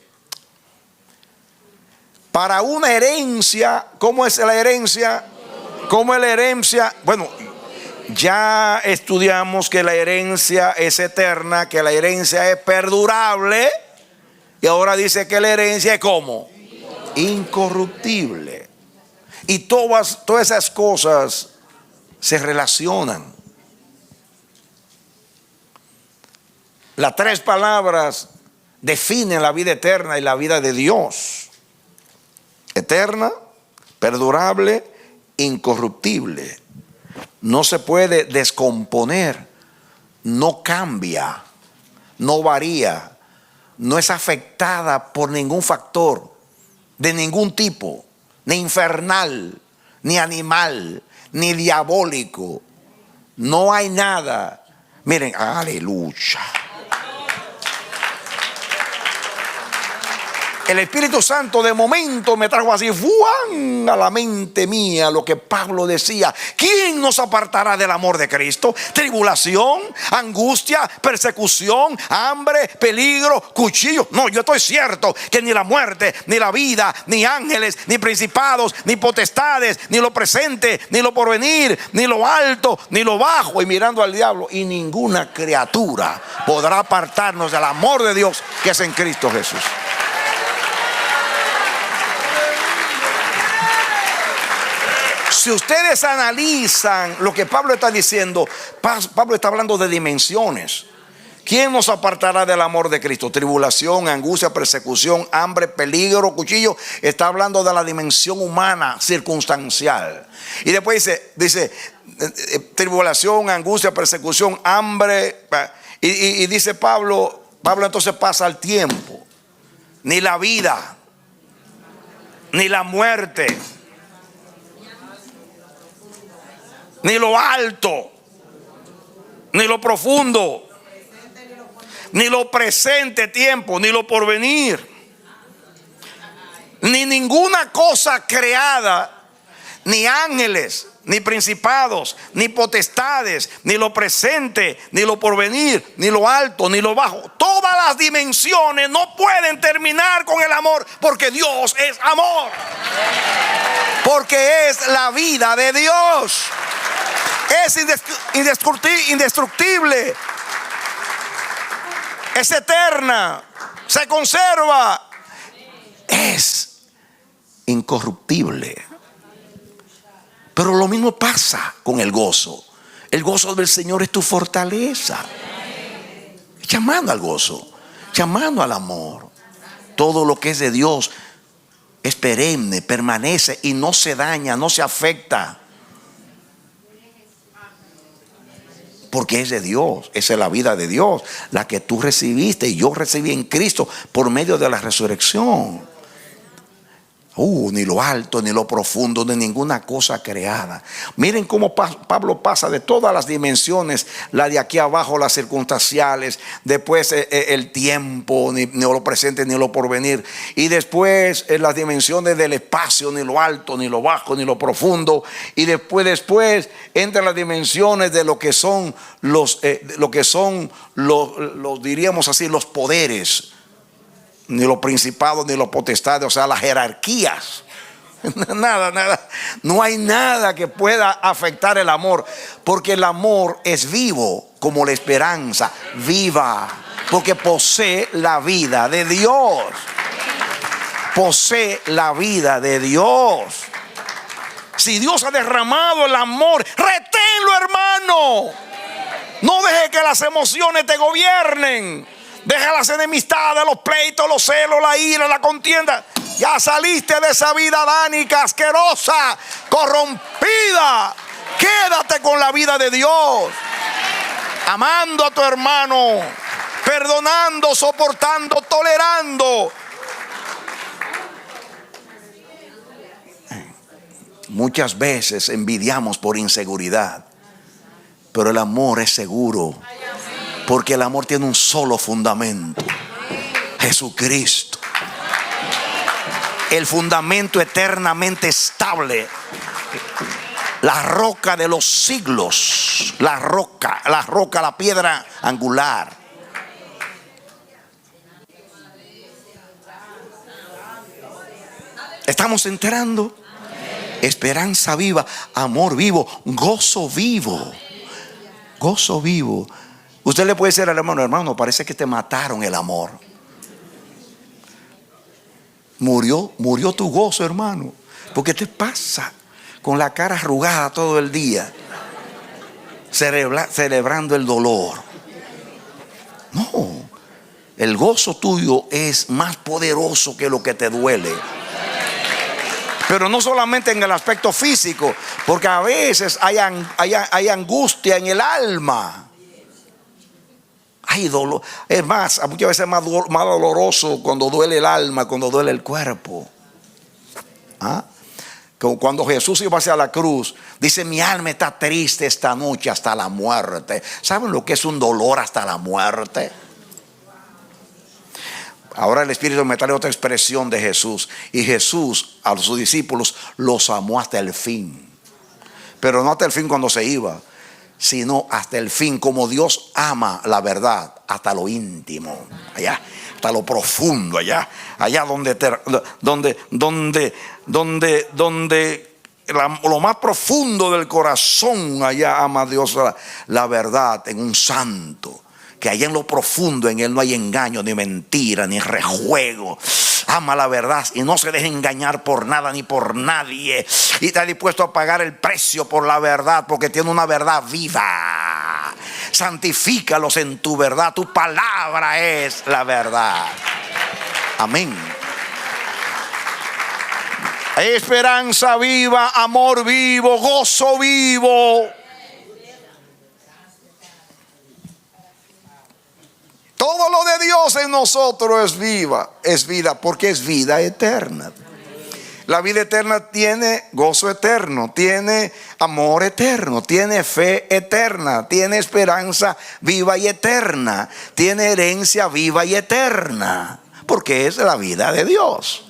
Para una herencia, ¿cómo es la herencia? ¿Cómo es la herencia? Bueno, ya estudiamos que la herencia es eterna, que la herencia es perdurable. Y ahora dice que la herencia es ¿cómo? Incorruptible. Y todas esas cosas se relacionan. Las tres palabras definen la vida eterna y la vida de Dios. Eterna, perdurable, incorruptible. No se puede descomponer, no cambia, no varía, no es afectada por ningún factor de ningún tipo, ni infernal, ni animal, ni diabólico. No hay nada. Miren, aleluya. El Espíritu Santo de momento me trajo así ¡fuan! A la mente mía lo que Pablo decía. ¿Quién nos apartará del amor de Cristo? Tribulación, angustia, persecución, hambre, peligro, cuchillo. No, yo estoy cierto que ni la muerte, ni la vida, ni ángeles, ni principados, ni potestades, ni lo presente, ni lo porvenir, ni lo alto, ni lo bajo. Y mirando al diablo, y ninguna criatura podrá apartarnos del amor de Dios que es en Cristo Jesús. Si ustedes analizan lo que Pablo está diciendo, Pablo está hablando de dimensiones. ¿Quién nos apartará del amor de Cristo? Tribulación, angustia, persecución, hambre, peligro, cuchillo. Está hablando de la dimensión humana circunstancial. Y después dice tribulación, angustia, persecución, hambre. Y dice Pablo entonces pasa el tiempo. Ni la vida, ni la muerte, ni lo alto, ni lo profundo, ni lo presente tiempo, ni lo porvenir, ni ninguna cosa creada, ni ángeles, ni principados, ni potestades, ni lo presente, ni lo porvenir, ni lo alto, ni lo bajo. Todas las dimensiones no pueden terminar con el amor, porque Dios es amor, porque es la vida de Dios. Es indestructible, es eterna, se conserva, es incorruptible. Pero lo mismo pasa con el gozo. El gozo del Señor es tu fortaleza. Llamando al gozo, llamando al amor. Todo lo que es de Dios es perenne, permanece y no se daña, no se afecta. Porque es de Dios, esa es la vida de Dios, la que tú recibiste y yo recibí en Cristo por medio de la resurrección. Ni lo alto, ni lo profundo, ni ninguna cosa creada. Miren cómo Pablo pasa de todas las dimensiones, la de aquí abajo, las circunstanciales, después el tiempo, ni lo presente, ni lo porvenir, y después las dimensiones del espacio, ni lo alto, ni lo bajo, ni lo profundo, y después entra las dimensiones de lo que son los diríamos así, los poderes, ni los principados, ni los potestades, o sea, las jerarquías. Nada, no hay nada que pueda afectar el amor, porque el amor es vivo como la esperanza, viva, porque posee la vida de Dios. Posee la vida de Dios. Si Dios ha derramado el amor, reténlo, hermano. No deje que las emociones te gobiernen. Deja las enemistades, los pleitos, los celos, la ira, la contienda. Ya saliste de esa vida adánica, asquerosa, corrompida. Quédate con la vida de Dios, amando a tu hermano, perdonando, soportando, tolerando. Muchas veces envidiamos por inseguridad, pero el amor es seguro. Porque el amor tiene un solo fundamento: Jesucristo. El fundamento eternamente estable, la roca de los siglos, la roca, la piedra angular. ¿Estamos enterando? Esperanza viva, amor vivo, gozo vivo. Gozo vivo. Usted le puede decir al hermano: hermano, parece que te mataron el amor. Murió tu gozo, hermano. ¿Por qué te pasa con la cara arrugada todo el día, celebrando el dolor? No, el gozo tuyo es más poderoso que lo que te duele. Pero no solamente en el aspecto físico, porque a veces hay angustia en el alma. Hay dolor. Es más, muchas veces es más doloroso cuando duele el alma, cuando duele el cuerpo. Cuando Jesús iba hacia la cruz, dice: mi alma está triste esta noche hasta la muerte. ¿Saben lo que es un dolor hasta la muerte? Ahora el Espíritu me trae otra expresión de Jesús. Y Jesús a sus discípulos los amó hasta el fin. Pero no hasta el fin cuando se iba, sino hasta el fin, como Dios ama la verdad, hasta lo íntimo, allá, hasta lo profundo, allá donde lo más profundo del corazón, allá ama Dios la verdad en un santo. Que allá en lo profundo en Él no hay engaño, ni mentira, ni rejuego. Ama la verdad y no se deje engañar por nada ni por nadie. Y está dispuesto a pagar el precio por la verdad, porque tiene una verdad viva. Santifícalos en tu verdad. Tu palabra es la verdad. Amén. Esperanza viva, amor vivo, gozo vivo. Todo lo de Dios en nosotros es vida, porque es vida eterna. La vida eterna tiene gozo eterno, tiene amor eterno, tiene fe eterna, tiene esperanza viva y eterna, tiene herencia viva y eterna, porque es la vida de Dios.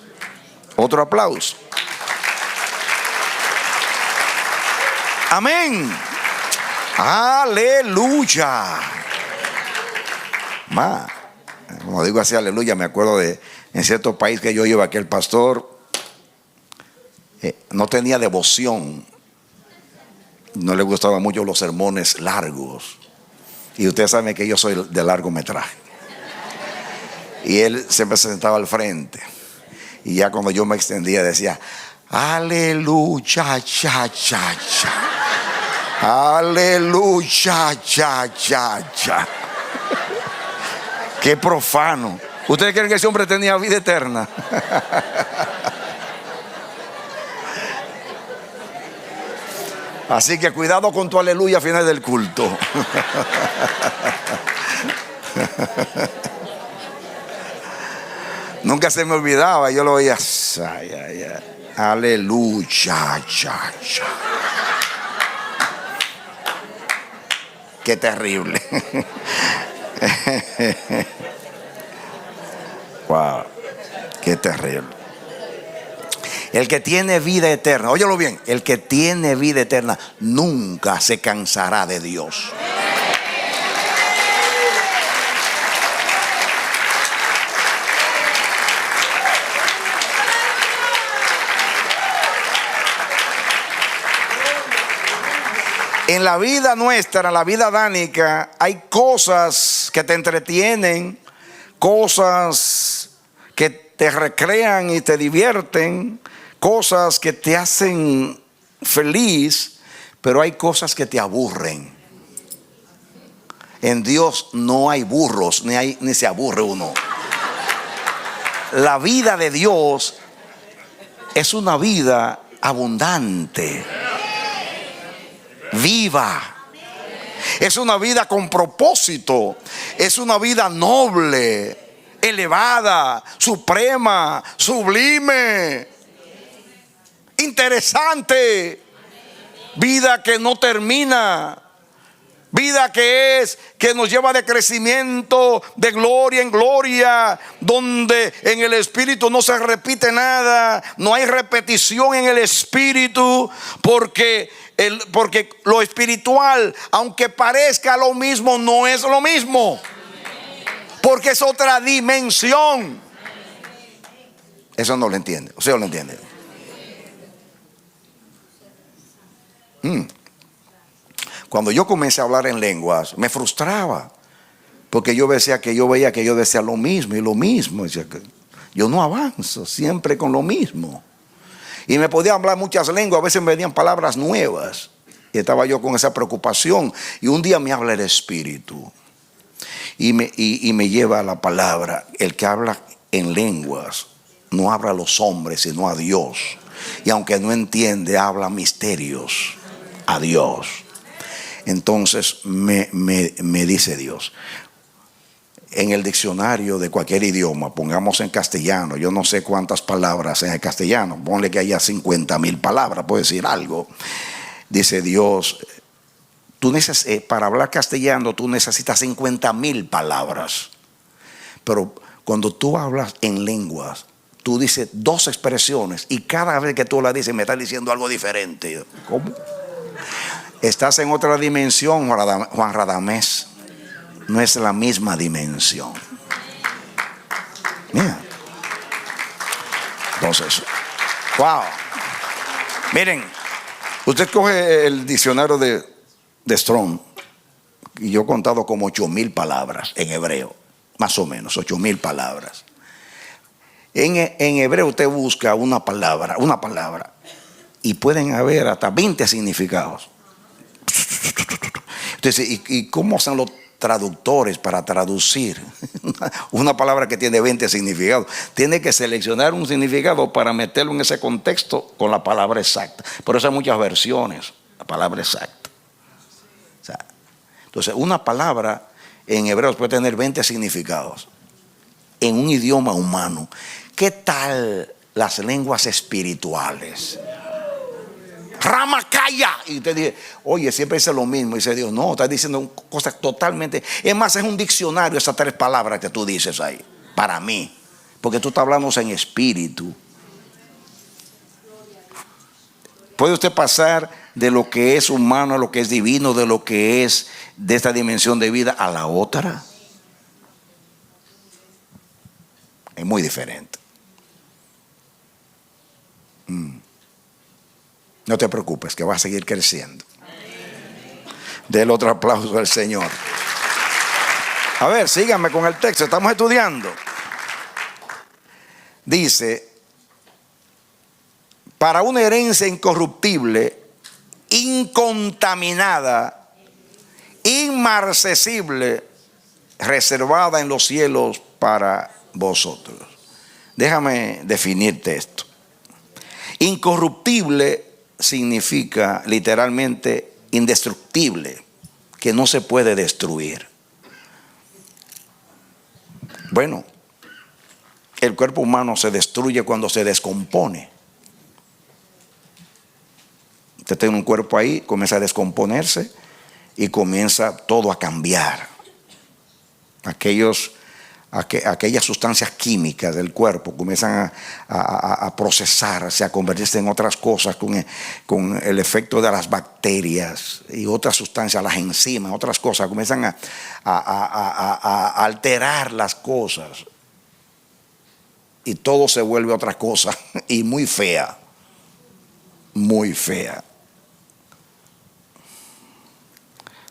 Otro aplauso. Amén. Aleluya. Como digo así, aleluya, me acuerdo de en cierto país que yo iba, que el pastor no tenía devoción, no le gustaban mucho los sermones largos, y ustedes saben que yo soy de largometraje, y él siempre se sentaba al frente, y ya cuando yo me extendía decía: aleluya, cha, cha, cha, aleluya, cha, cha, cha. Qué profano. ¿Ustedes creen que ese hombre tenía vida eterna? Así que cuidado con tu aleluya a final del culto. Nunca se me olvidaba, yo lo oía. Ay, ay, ay. Aleluya. Ya, ya. Qué terrible. Wow, qué terrible. El que tiene vida eterna, óyelo bien, el que tiene vida eterna nunca se cansará de Dios. En la vida nuestra, en la vida adánica, hay cosas que te entretienen, cosas que te recrean y te divierten, cosas que te hacen feliz, pero hay cosas que te aburren. En Dios no hay burros, ni se aburre uno. La vida de Dios es una vida abundante, viva. Es una vida con propósito. Es una vida noble, elevada, suprema, sublime, interesante. Vida que no termina. Vida que nos lleva de crecimiento, de gloria en gloria, donde en el Espíritu no se repite nada, no hay repetición en el Espíritu, porque lo espiritual, aunque parezca lo mismo, no es lo mismo, porque es otra dimensión. Eso no lo entiende, ¿o sea, lo entiende? Cuando yo comencé a hablar en lenguas, me frustraba, porque yo veía que yo decía lo mismo y lo mismo. Yo no avanzo, siempre con lo mismo. Y me podía hablar muchas lenguas, a veces me venían palabras nuevas. Y estaba yo con esa preocupación. Y un día me habla el Espíritu. Y me lleva a la palabra. El que habla en lenguas no habla a los hombres, sino a Dios. Y aunque no entiende, habla misterios a Dios. Entonces me dice Dios, en el diccionario de cualquier idioma, pongamos en castellano, yo no sé cuántas palabras en el castellano, ponle que haya 50,000 palabras, puedo decir algo. Dice Dios, para hablar castellano tú necesitas 50,000 palabras, pero cuando tú hablas en lenguas, tú dices 2 expresiones y cada vez que tú la dices me estás diciendo algo diferente. ¿Cómo? Estás en otra dimensión, Juan Radamés. No es la misma dimensión. Mira. Entonces, wow. Miren, usted coge el diccionario de Strong, y yo he contado como 8,000 palabras en hebreo, más o menos 8,000 palabras. En hebreo usted busca una palabra, y pueden haber hasta 20 significados. Entonces, ¿y cómo hacen los traductores para traducir una palabra que tiene 20 significados? Tiene que seleccionar un significado para meterlo en ese contexto con la palabra exacta. Por eso hay muchas versiones, la palabra exacta. O sea, entonces, una palabra en hebreo puede tener 20 significados en un idioma humano. ¿Qué tal las lenguas espirituales? Ramakaya. Y usted dice, oye, siempre dice lo mismo. Y dice Dios, no, está diciendo cosas totalmente. Es más, es un diccionario esas 3 palabras que tú dices ahí, para mí. Porque tú estás hablando en espíritu. ¿Puede usted pasar de lo que es humano a lo que es divino, de lo que es de esta dimensión de vida a la otra? Es muy diferente. No te preocupes, que va a seguir creciendo. Dele otro aplauso al Señor. A ver, síganme con el texto, estamos estudiando. Dice, para una herencia incorruptible, incontaminada, inmarcesible, reservada en los cielos para vosotros. Déjame definirte esto. Incorruptible significa literalmente indestructible, que no se puede destruir. Bueno, el cuerpo humano se destruye cuando se descompone. Usted tiene un cuerpo ahí, comienza a descomponerse y comienza todo a cambiar. Aquellas sustancias químicas del cuerpo comienzan a procesarse, a convertirse en otras cosas con el efecto de las bacterias y otras sustancias, las enzimas, otras cosas, comienzan a alterar las cosas y todo se vuelve otra cosa y muy fea, muy fea.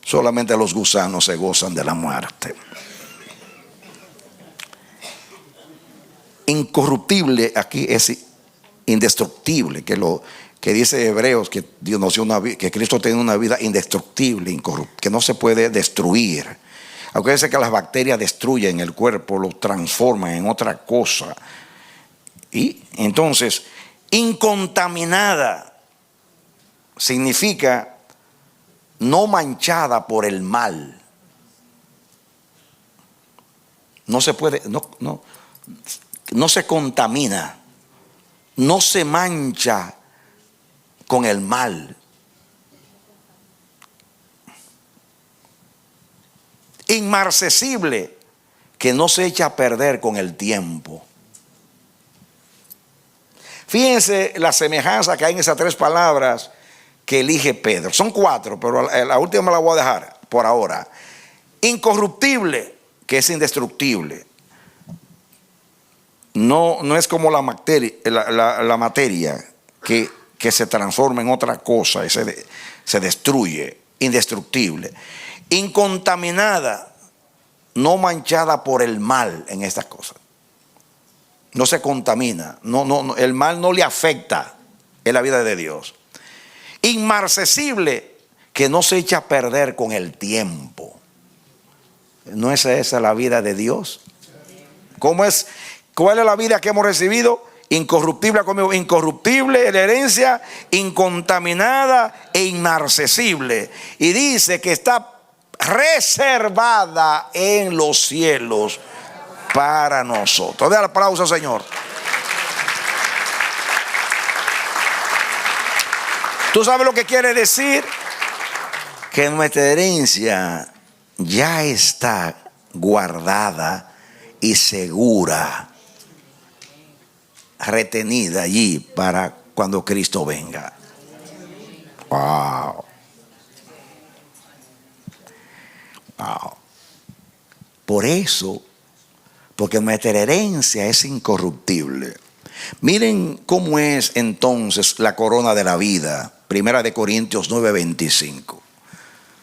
Solamente los gusanos se gozan de la muerte. Incorruptible aquí es indestructible, que dice Hebreos que Dios nos dio que Cristo tiene una vida indestructible, incorruptible, que no se puede destruir. Acuérdense que las bacterias destruyen el cuerpo, lo transforman en otra cosa. Y entonces, incontaminada significa no manchada por el mal. No se puede, no se contamina, no se mancha con el mal. Inmarcesible, que no se echa a perder con el tiempo. Fíjense la semejanza que hay en esas tres palabras que elige Pedro. Son cuatro, pero la última la voy a dejar por ahora. Incorruptible, que es indestructible. No es como la materia que se transforma en otra cosa y se destruye. Indestructible. Incontaminada, no manchada por el mal en estas cosas. No se contamina, el mal no le afecta en la vida de Dios. Inmarcesible, que no se echa a perder con el tiempo. ¿No es esa la vida de Dios? ¿Cómo es? ¿Cuál es la vida que hemos recibido? Incorruptible, conmigo, incorruptible, la herencia, incontaminada e inmarcesible. Y dice que está reservada en los cielos para nosotros. Dale aplauso, Señor. ¿Tú sabes lo que quiere decir? Que nuestra herencia ya está guardada y segura, retenida allí para cuando Cristo venga. Wow. Wow. Por eso, porque nuestra herencia es incorruptible. Miren cómo es entonces la corona de la vida. Primera de Corintios 9:25.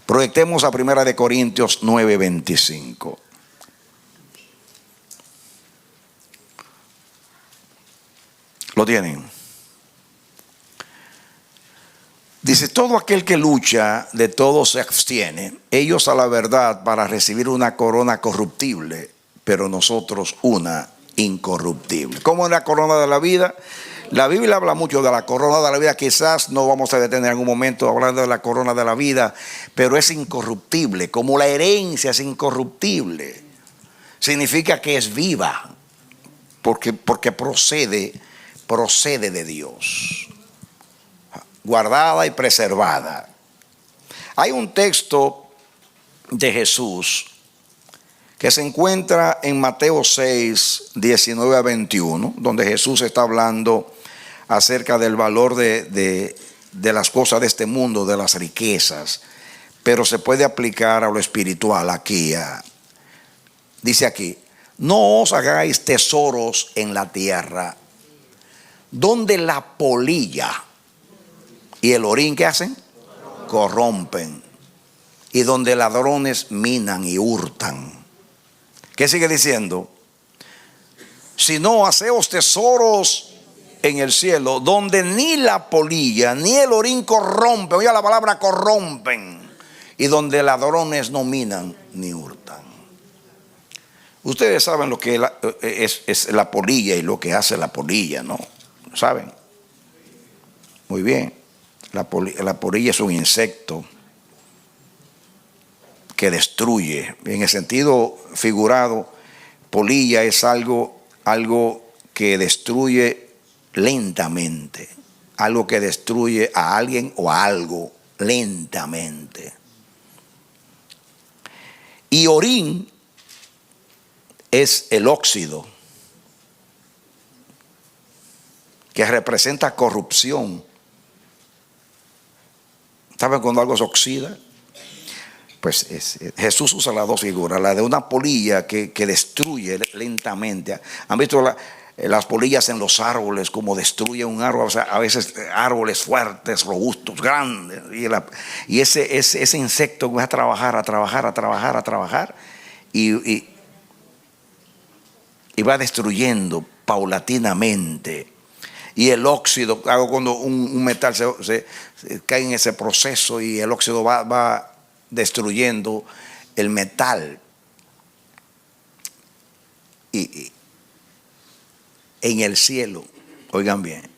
Proyectemos a Primera de Corintios 9:25. ¿Lo tienen? Dice: todo aquel que lucha, de todo se abstiene. Ellos a la verdad para recibir una corona corruptible, pero nosotros una incorruptible. ¿Cómo es la corona de la vida? La Biblia habla mucho de la corona de la vida. Quizás no vamos a detener en un momento hablando de la corona de la vida, pero es incorruptible, como la herencia es incorruptible. Significa que es viva, porque procede de Dios, guardada y preservada. Hay un texto de Jesús que se encuentra en Mateo 6, 19 a 21, donde Jesús está hablando acerca del valor de las cosas de este mundo, de las riquezas, pero se puede aplicar a lo espiritual aquí. Dice aquí: no os hagáis tesoros en la tierra, donde la polilla y el orín, ¿qué hacen? Corrompen, y donde ladrones minan y hurtan. ¿Qué sigue diciendo? Sino haceos tesoros en el cielo, donde ni la polilla ni el orín corrompen. Oiga la palabra corrompen. Y donde ladrones no minan ni hurtan. Ustedes saben lo que es la polilla y lo que hace la polilla, ¿no? ¿Saben? Muy bien. La polilla es un insecto que destruye. En el sentido figurado, polilla es algo que destruye lentamente, algo que destruye a alguien o a algo lentamente. Y orín es el óxido, que representa corrupción. ¿Saben cuando algo se oxida? Pues Jesús usa las dos figuras, la de una polilla que destruye lentamente. ¿Han visto las polillas en los árboles, como destruye un árbol? O sea, a veces árboles fuertes, robustos, grandes. Y ese insecto va a trabajar. Y va destruyendo paulatinamente. Y el óxido, cuando un metal se cae en ese proceso, y el óxido va destruyendo el metal. Y en el cielo, oigan bien,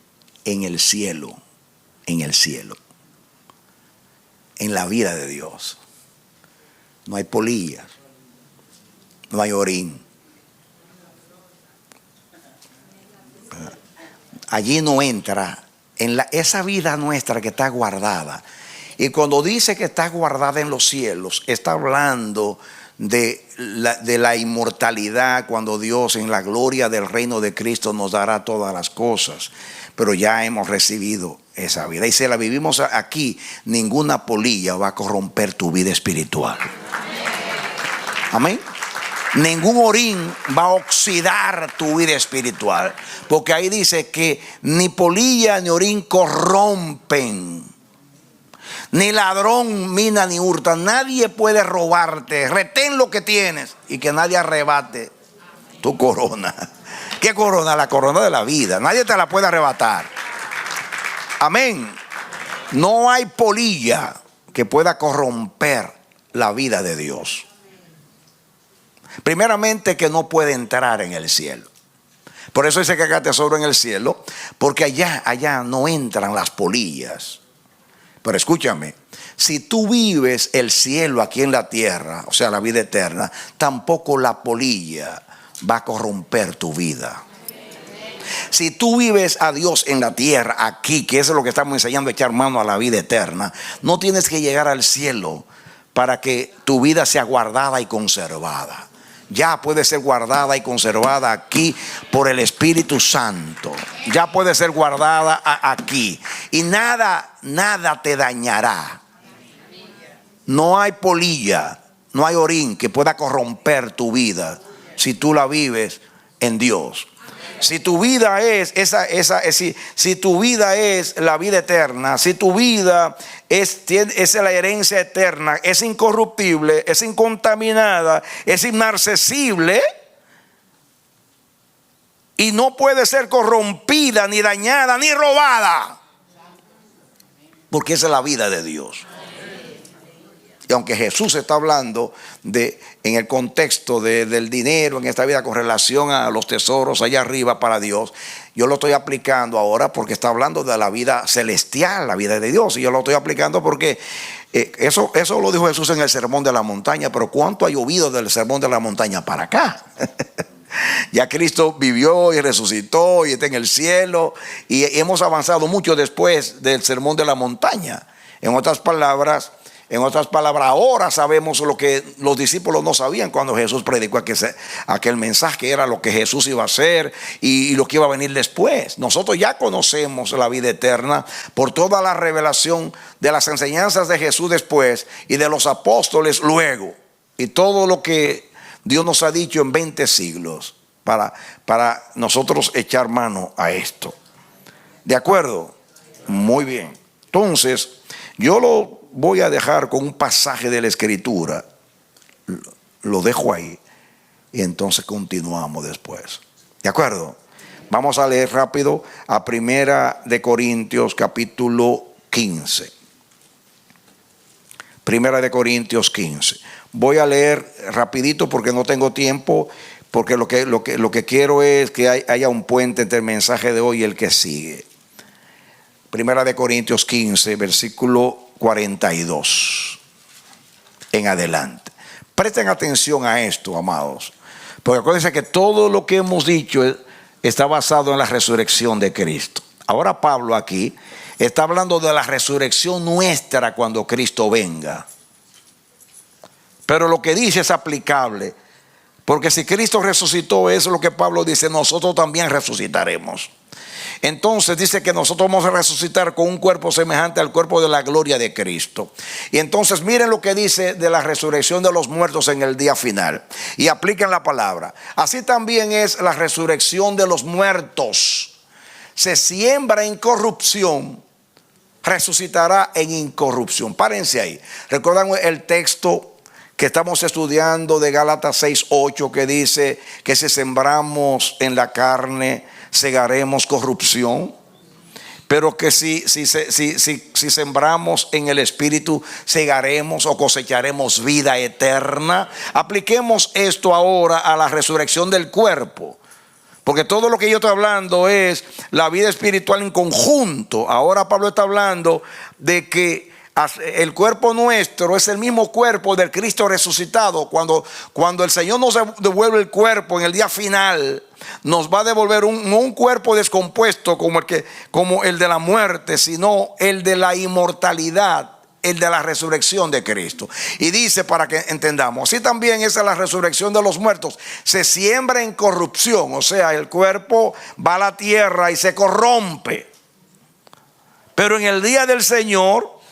en el cielo, en la vida de Dios, no hay polillas, no hay orín. Allí no entra en esa vida nuestra que está guardada. Y cuando dice que está guardada en los cielos, está hablando de la inmortalidad, cuando Dios en la gloria del reino de Cristo nos dará todas las cosas. Pero ya hemos recibido esa vida. Y si la vivimos aquí, ninguna polilla va a corromper tu vida espiritual. Amén. Ningún orín va a oxidar tu vida espiritual, porque ahí dice que ni polilla ni orín corrompen, ni ladrón mina ni hurta. Nadie puede robarte. Retén lo que tienes y que nadie arrebate tu corona. ¿Qué corona? La corona de la vida. Nadie te la puede arrebatar. Amén. No hay polilla que pueda corromper la vida de Dios. Primeramente, que no puede entrar en el cielo. Por eso dice que haga tesoro en el cielo, porque allá no entran las polillas. Pero escúchame, si tú vives el cielo aquí en la tierra, o sea, la vida eterna, tampoco la polilla va a corromper tu vida. Si tú vives a Dios en la tierra, aquí, que eso es lo que estamos enseñando, echar mano a la vida eterna, no tienes que llegar al cielo para que tu vida sea guardada y conservada. Ya puede ser guardada y conservada aquí por el Espíritu Santo. Ya puede ser guardada aquí. Y nada te dañará. No hay polilla, no hay orín que pueda corromper tu vida si tú la vives en Dios. Si tu vida es si tu vida es la vida eterna, si tu vida es la herencia eterna, es incorruptible, es incontaminada, es inmarcesible y no puede ser corrompida, ni dañada, ni robada, porque esa es la vida de Dios. Y aunque Jesús está hablando en el contexto del dinero en esta vida con relación a los tesoros allá arriba para Dios, yo lo estoy aplicando ahora porque está hablando de la vida celestial, la vida de Dios. Y yo lo estoy aplicando porque eso lo dijo Jesús en el Sermón de la Montaña. Pero ¿cuánto ha llovido del Sermón de la Montaña para acá? Ya Cristo vivió y resucitó y está en el cielo, y hemos avanzado mucho después del Sermón de la Montaña. En otras palabras, ahora sabemos lo que los discípulos no sabían cuando Jesús predicó aquel mensaje, que era lo que Jesús iba a hacer y lo que iba a venir después. Nosotros ya conocemos la vida eterna por toda la revelación de las enseñanzas de Jesús después y de los apóstoles luego, y todo lo que Dios nos ha dicho en 20 siglos para nosotros echar mano a esto. ¿De acuerdo? Muy bien. Entonces, yo lo voy a dejar con un pasaje de la Escritura. Lo dejo ahí y entonces continuamos después. ¿De acuerdo? Vamos a leer rápido a Primera de Corintios capítulo 15. Primera de Corintios 15. Voy a leer rapidito porque no tengo tiempo, porque lo que quiero es que haya un puente entre el mensaje de hoy y el que sigue. Primera de Corintios 15, versículo 42 en adelante. Presten atención a esto, amados, porque acuérdense que todo lo que hemos dicho está basado en la resurrección de Cristo. Ahora Pablo aquí está hablando de la resurrección nuestra cuando Cristo venga. Pero lo que dice es aplicable, porque si Cristo resucitó, eso es lo que Pablo dice, nosotros también resucitaremos. Entonces dice que nosotros vamos a resucitar con un cuerpo semejante al cuerpo de la gloria de Cristo. Y entonces miren lo que dice de la resurrección de los muertos en el día final. Y apliquen la palabra. Así también es la resurrección de los muertos. Se siembra en corrupción, resucitará en incorrupción. Párense ahí. ¿Recuerdan el texto que estamos estudiando de Gálatas 6:8 que dice que si sembramos en la carne, segaremos corrupción? Pero que si sembramos en el Espíritu, segaremos o cosecharemos vida eterna. Apliquemos esto ahora a la resurrección del cuerpo, porque todo lo que yo estoy hablando es la vida espiritual en conjunto. Ahora Pablo está hablando de que el cuerpo nuestro es el mismo cuerpo del Cristo resucitado. Cuando el Señor nos devuelve el cuerpo en el día final, nos va a devolver no un cuerpo descompuesto como el de la muerte, sino el de la inmortalidad, el de la resurrección de Cristo. Y dice, para que entendamos, así también es la resurrección de los muertos. Se siembra en corrupción, o sea, el cuerpo va a la tierra y se corrompe. Pero en el día del Señor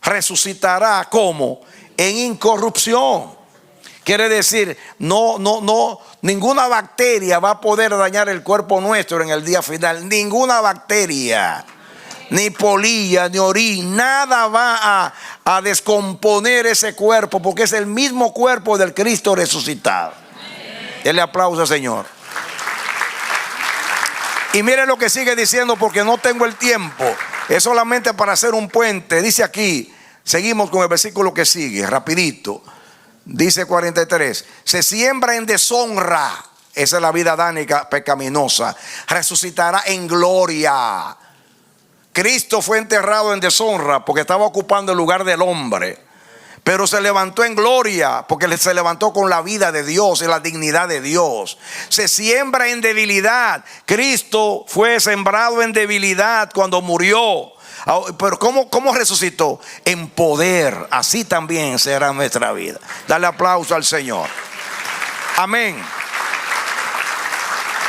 resucitará como en incorrupción. Quiere decir, ninguna bacteria va a poder dañar el cuerpo nuestro en el día final. Ninguna bacteria, ni polilla, ni orín, nada va a descomponer ese cuerpo, porque es el mismo cuerpo del Cristo resucitado. Denle aplauso al Señor. Y miren lo que sigue diciendo, porque no tengo el tiempo. Es solamente para hacer un puente. Dice aquí, seguimos con el versículo que sigue, rapidito. Dice 43, se siembra en deshonra, esa es la vida adánica pecaminosa, resucitará en gloria. Cristo fue enterrado en deshonra porque estaba ocupando el lugar del hombre, pero se levantó en gloria porque se levantó con la vida de Dios y la dignidad de Dios. Se siembra en debilidad. Cristo fue sembrado en debilidad cuando murió. Pero ¿cómo resucitó? En poder. Así también será nuestra vida. Dale aplauso al Señor. Amén.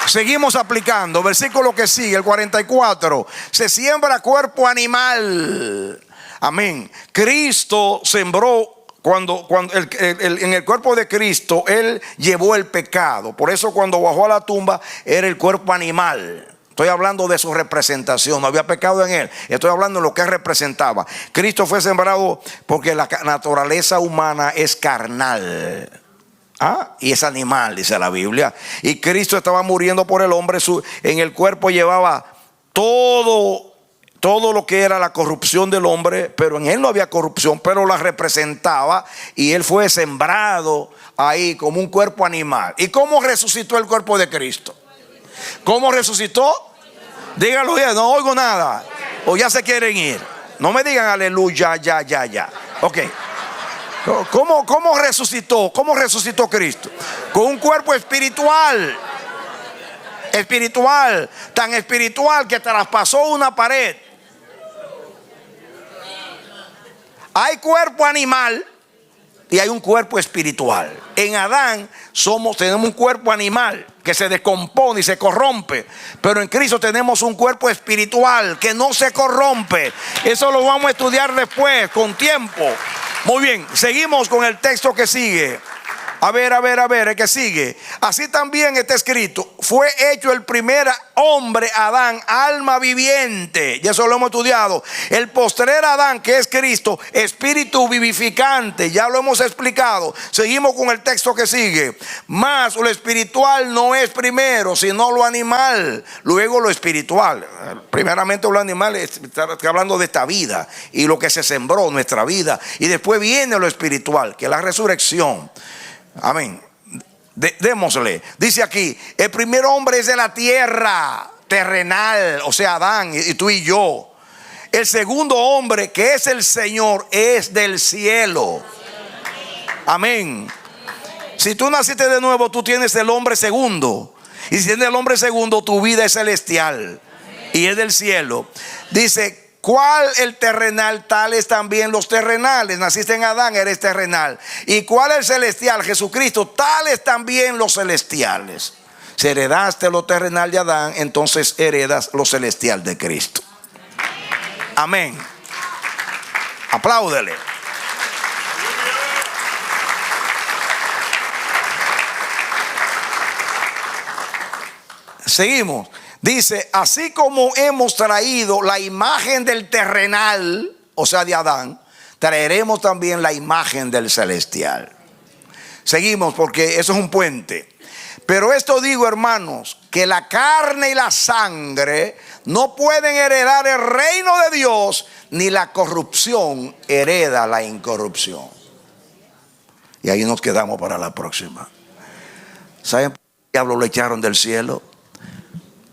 Seguimos aplicando. Versículo que sigue, el 44. Se siembra cuerpo animal. Amén. Cristo sembró en el cuerpo de Cristo, Él llevó el pecado. Por eso cuando bajó a la tumba era el cuerpo animal. Estoy hablando de su representación. No había pecado en Él. Estoy hablando de lo que Él representaba. Cristo fue sembrado porque la naturaleza humana es carnal. Y es animal, dice la Biblia. Y Cristo estaba muriendo por el hombre. En el cuerpo llevaba todo lo que era la corrupción del hombre, pero en Él no había corrupción, pero la representaba. Y Él fue sembrado ahí como un cuerpo animal. ¿Y cómo resucitó el cuerpo de Cristo? ¿Cómo resucitó? Díganlo ya, no oigo nada. O ya se quieren ir. No me digan aleluya, ya. Ok. ¿Cómo resucitó? ¿Cómo resucitó Cristo? Con un cuerpo espiritual. Espiritual. Tan espiritual que traspasó una pared. Hay cuerpo animal y hay un cuerpo espiritual. En Adán tenemos un cuerpo animal que se descompone y se corrompe, pero en Cristo tenemos un cuerpo espiritual que no se corrompe. Eso lo vamos a estudiar después, con tiempo. Muy bien, seguimos con el texto que sigue. A ver, el que sigue. Así también está escrito: fue hecho el primer hombre, Adán, alma viviente. Y eso lo hemos estudiado. El postrer Adán, que es Cristo, espíritu vivificante. Ya lo hemos explicado. Seguimos con el texto que sigue. Mas lo espiritual no es primero, sino lo animal. Luego lo espiritual. Primeramente lo animal, está hablando de esta vida y lo que se sembró, nuestra vida. Y después viene lo espiritual, que es la resurrección. Amén. Démosle. Dice aquí: el primer hombre es de la tierra terrenal, o sea, Adán y tú y yo. El segundo hombre, que es el Señor, es del cielo. Amén. Si tú naciste de nuevo, tú tienes el hombre segundo. Y si tienes el hombre segundo, tu vida es celestial y es del cielo. Dice, ¿cuál el terrenal? Tales también los terrenales. Naciste en Adán, eres terrenal. ¿Y cuál el celestial? Jesucristo. Tales también los celestiales. Si heredaste lo terrenal de Adán, entonces heredas lo celestial de Cristo. Amén. Apláudele. Seguimos. Dice, así como hemos traído la imagen del terrenal, o sea de Adán, traeremos también la imagen del celestial. Seguimos porque eso es un puente. Pero esto digo, hermanos, que la carne y la sangre no pueden heredar el reino de Dios, ni la corrupción hereda la incorrupción. Y ahí nos quedamos para la próxima. ¿Saben por qué el diablo lo echaron del cielo?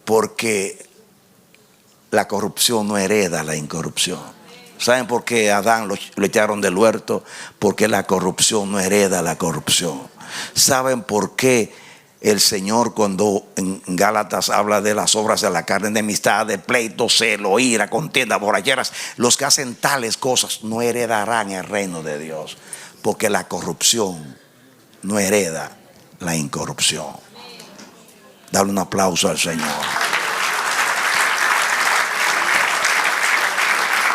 Porque la corrupción no hereda la incorrupción. ¿Saben por qué Adán lo echaron del huerto? Porque la corrupción no hereda la corrupción. ¿Saben por qué el Señor, cuando en Gálatas habla de las obras de la carne, de amistad, de pleito, celo, ira, contienda, borracheras, los que hacen tales cosas no heredarán el reino de Dios? Porque la corrupción no hereda la incorrupción. Dale un aplauso al Señor.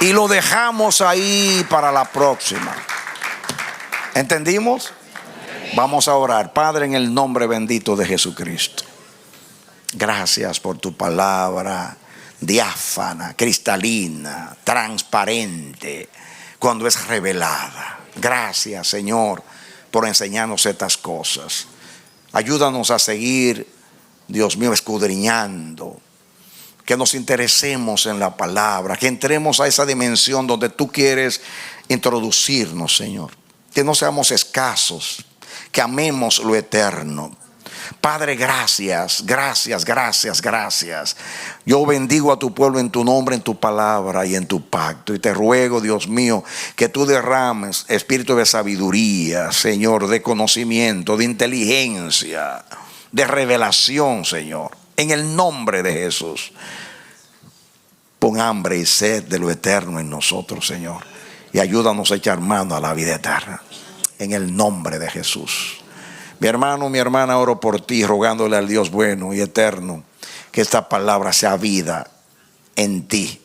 Y lo dejamos ahí para la próxima. ¿Entendimos? Vamos a orar. Padre, en el nombre bendito de Jesucristo, gracias por tu palabra diáfana, cristalina, transparente, cuando es revelada. Gracias, Señor, por enseñarnos estas cosas. Ayúdanos a seguir, Dios mío, escudriñando, que nos interesemos en la palabra, que entremos a esa dimensión donde tú quieres introducirnos, Señor. Que no seamos escasos, que amemos lo eterno. Padre, gracias, gracias, gracias, gracias. Yo bendigo a tu pueblo en tu nombre, en tu palabra y en tu pacto. Y te ruego, Dios mío, que tú derrames espíritu de sabiduría, Señor, de conocimiento, de inteligencia, de revelación, Señor. En el nombre de Jesús. Pon hambre y sed de lo eterno en nosotros, Señor. Y ayúdanos a echar mano a la vida eterna. En el nombre de Jesús. Mi hermano, mi hermana, oro por ti, rogándole al Dios bueno y eterno que esta palabra sea vida en ti.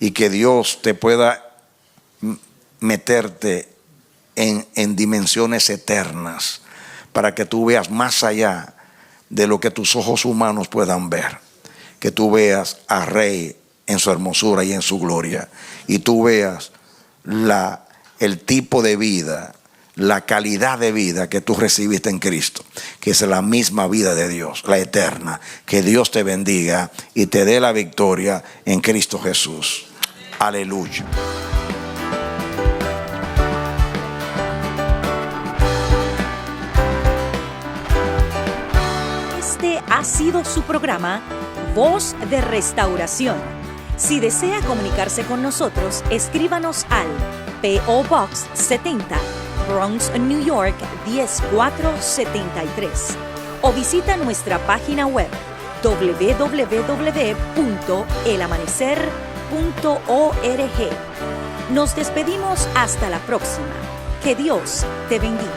Y que Dios te pueda meterte en dimensiones eternas, para que tú veas más allá de lo que tus ojos humanos puedan ver. Que tú veas al Rey en su hermosura y en su gloria. Y tú veas el tipo de vida, la calidad de vida que tú recibiste en Cristo, que es la misma vida de Dios, la eterna. Que Dios te bendiga y te dé la victoria en Cristo Jesús. Aleluya. Este ha sido su programa Voz de Restauración. Si desea comunicarse con nosotros, escríbanos al P.O. Box 70, Bronx, New York 10473, o visita nuestra página web www.elamanecer.org. Nos despedimos hasta la próxima. Que Dios te bendiga.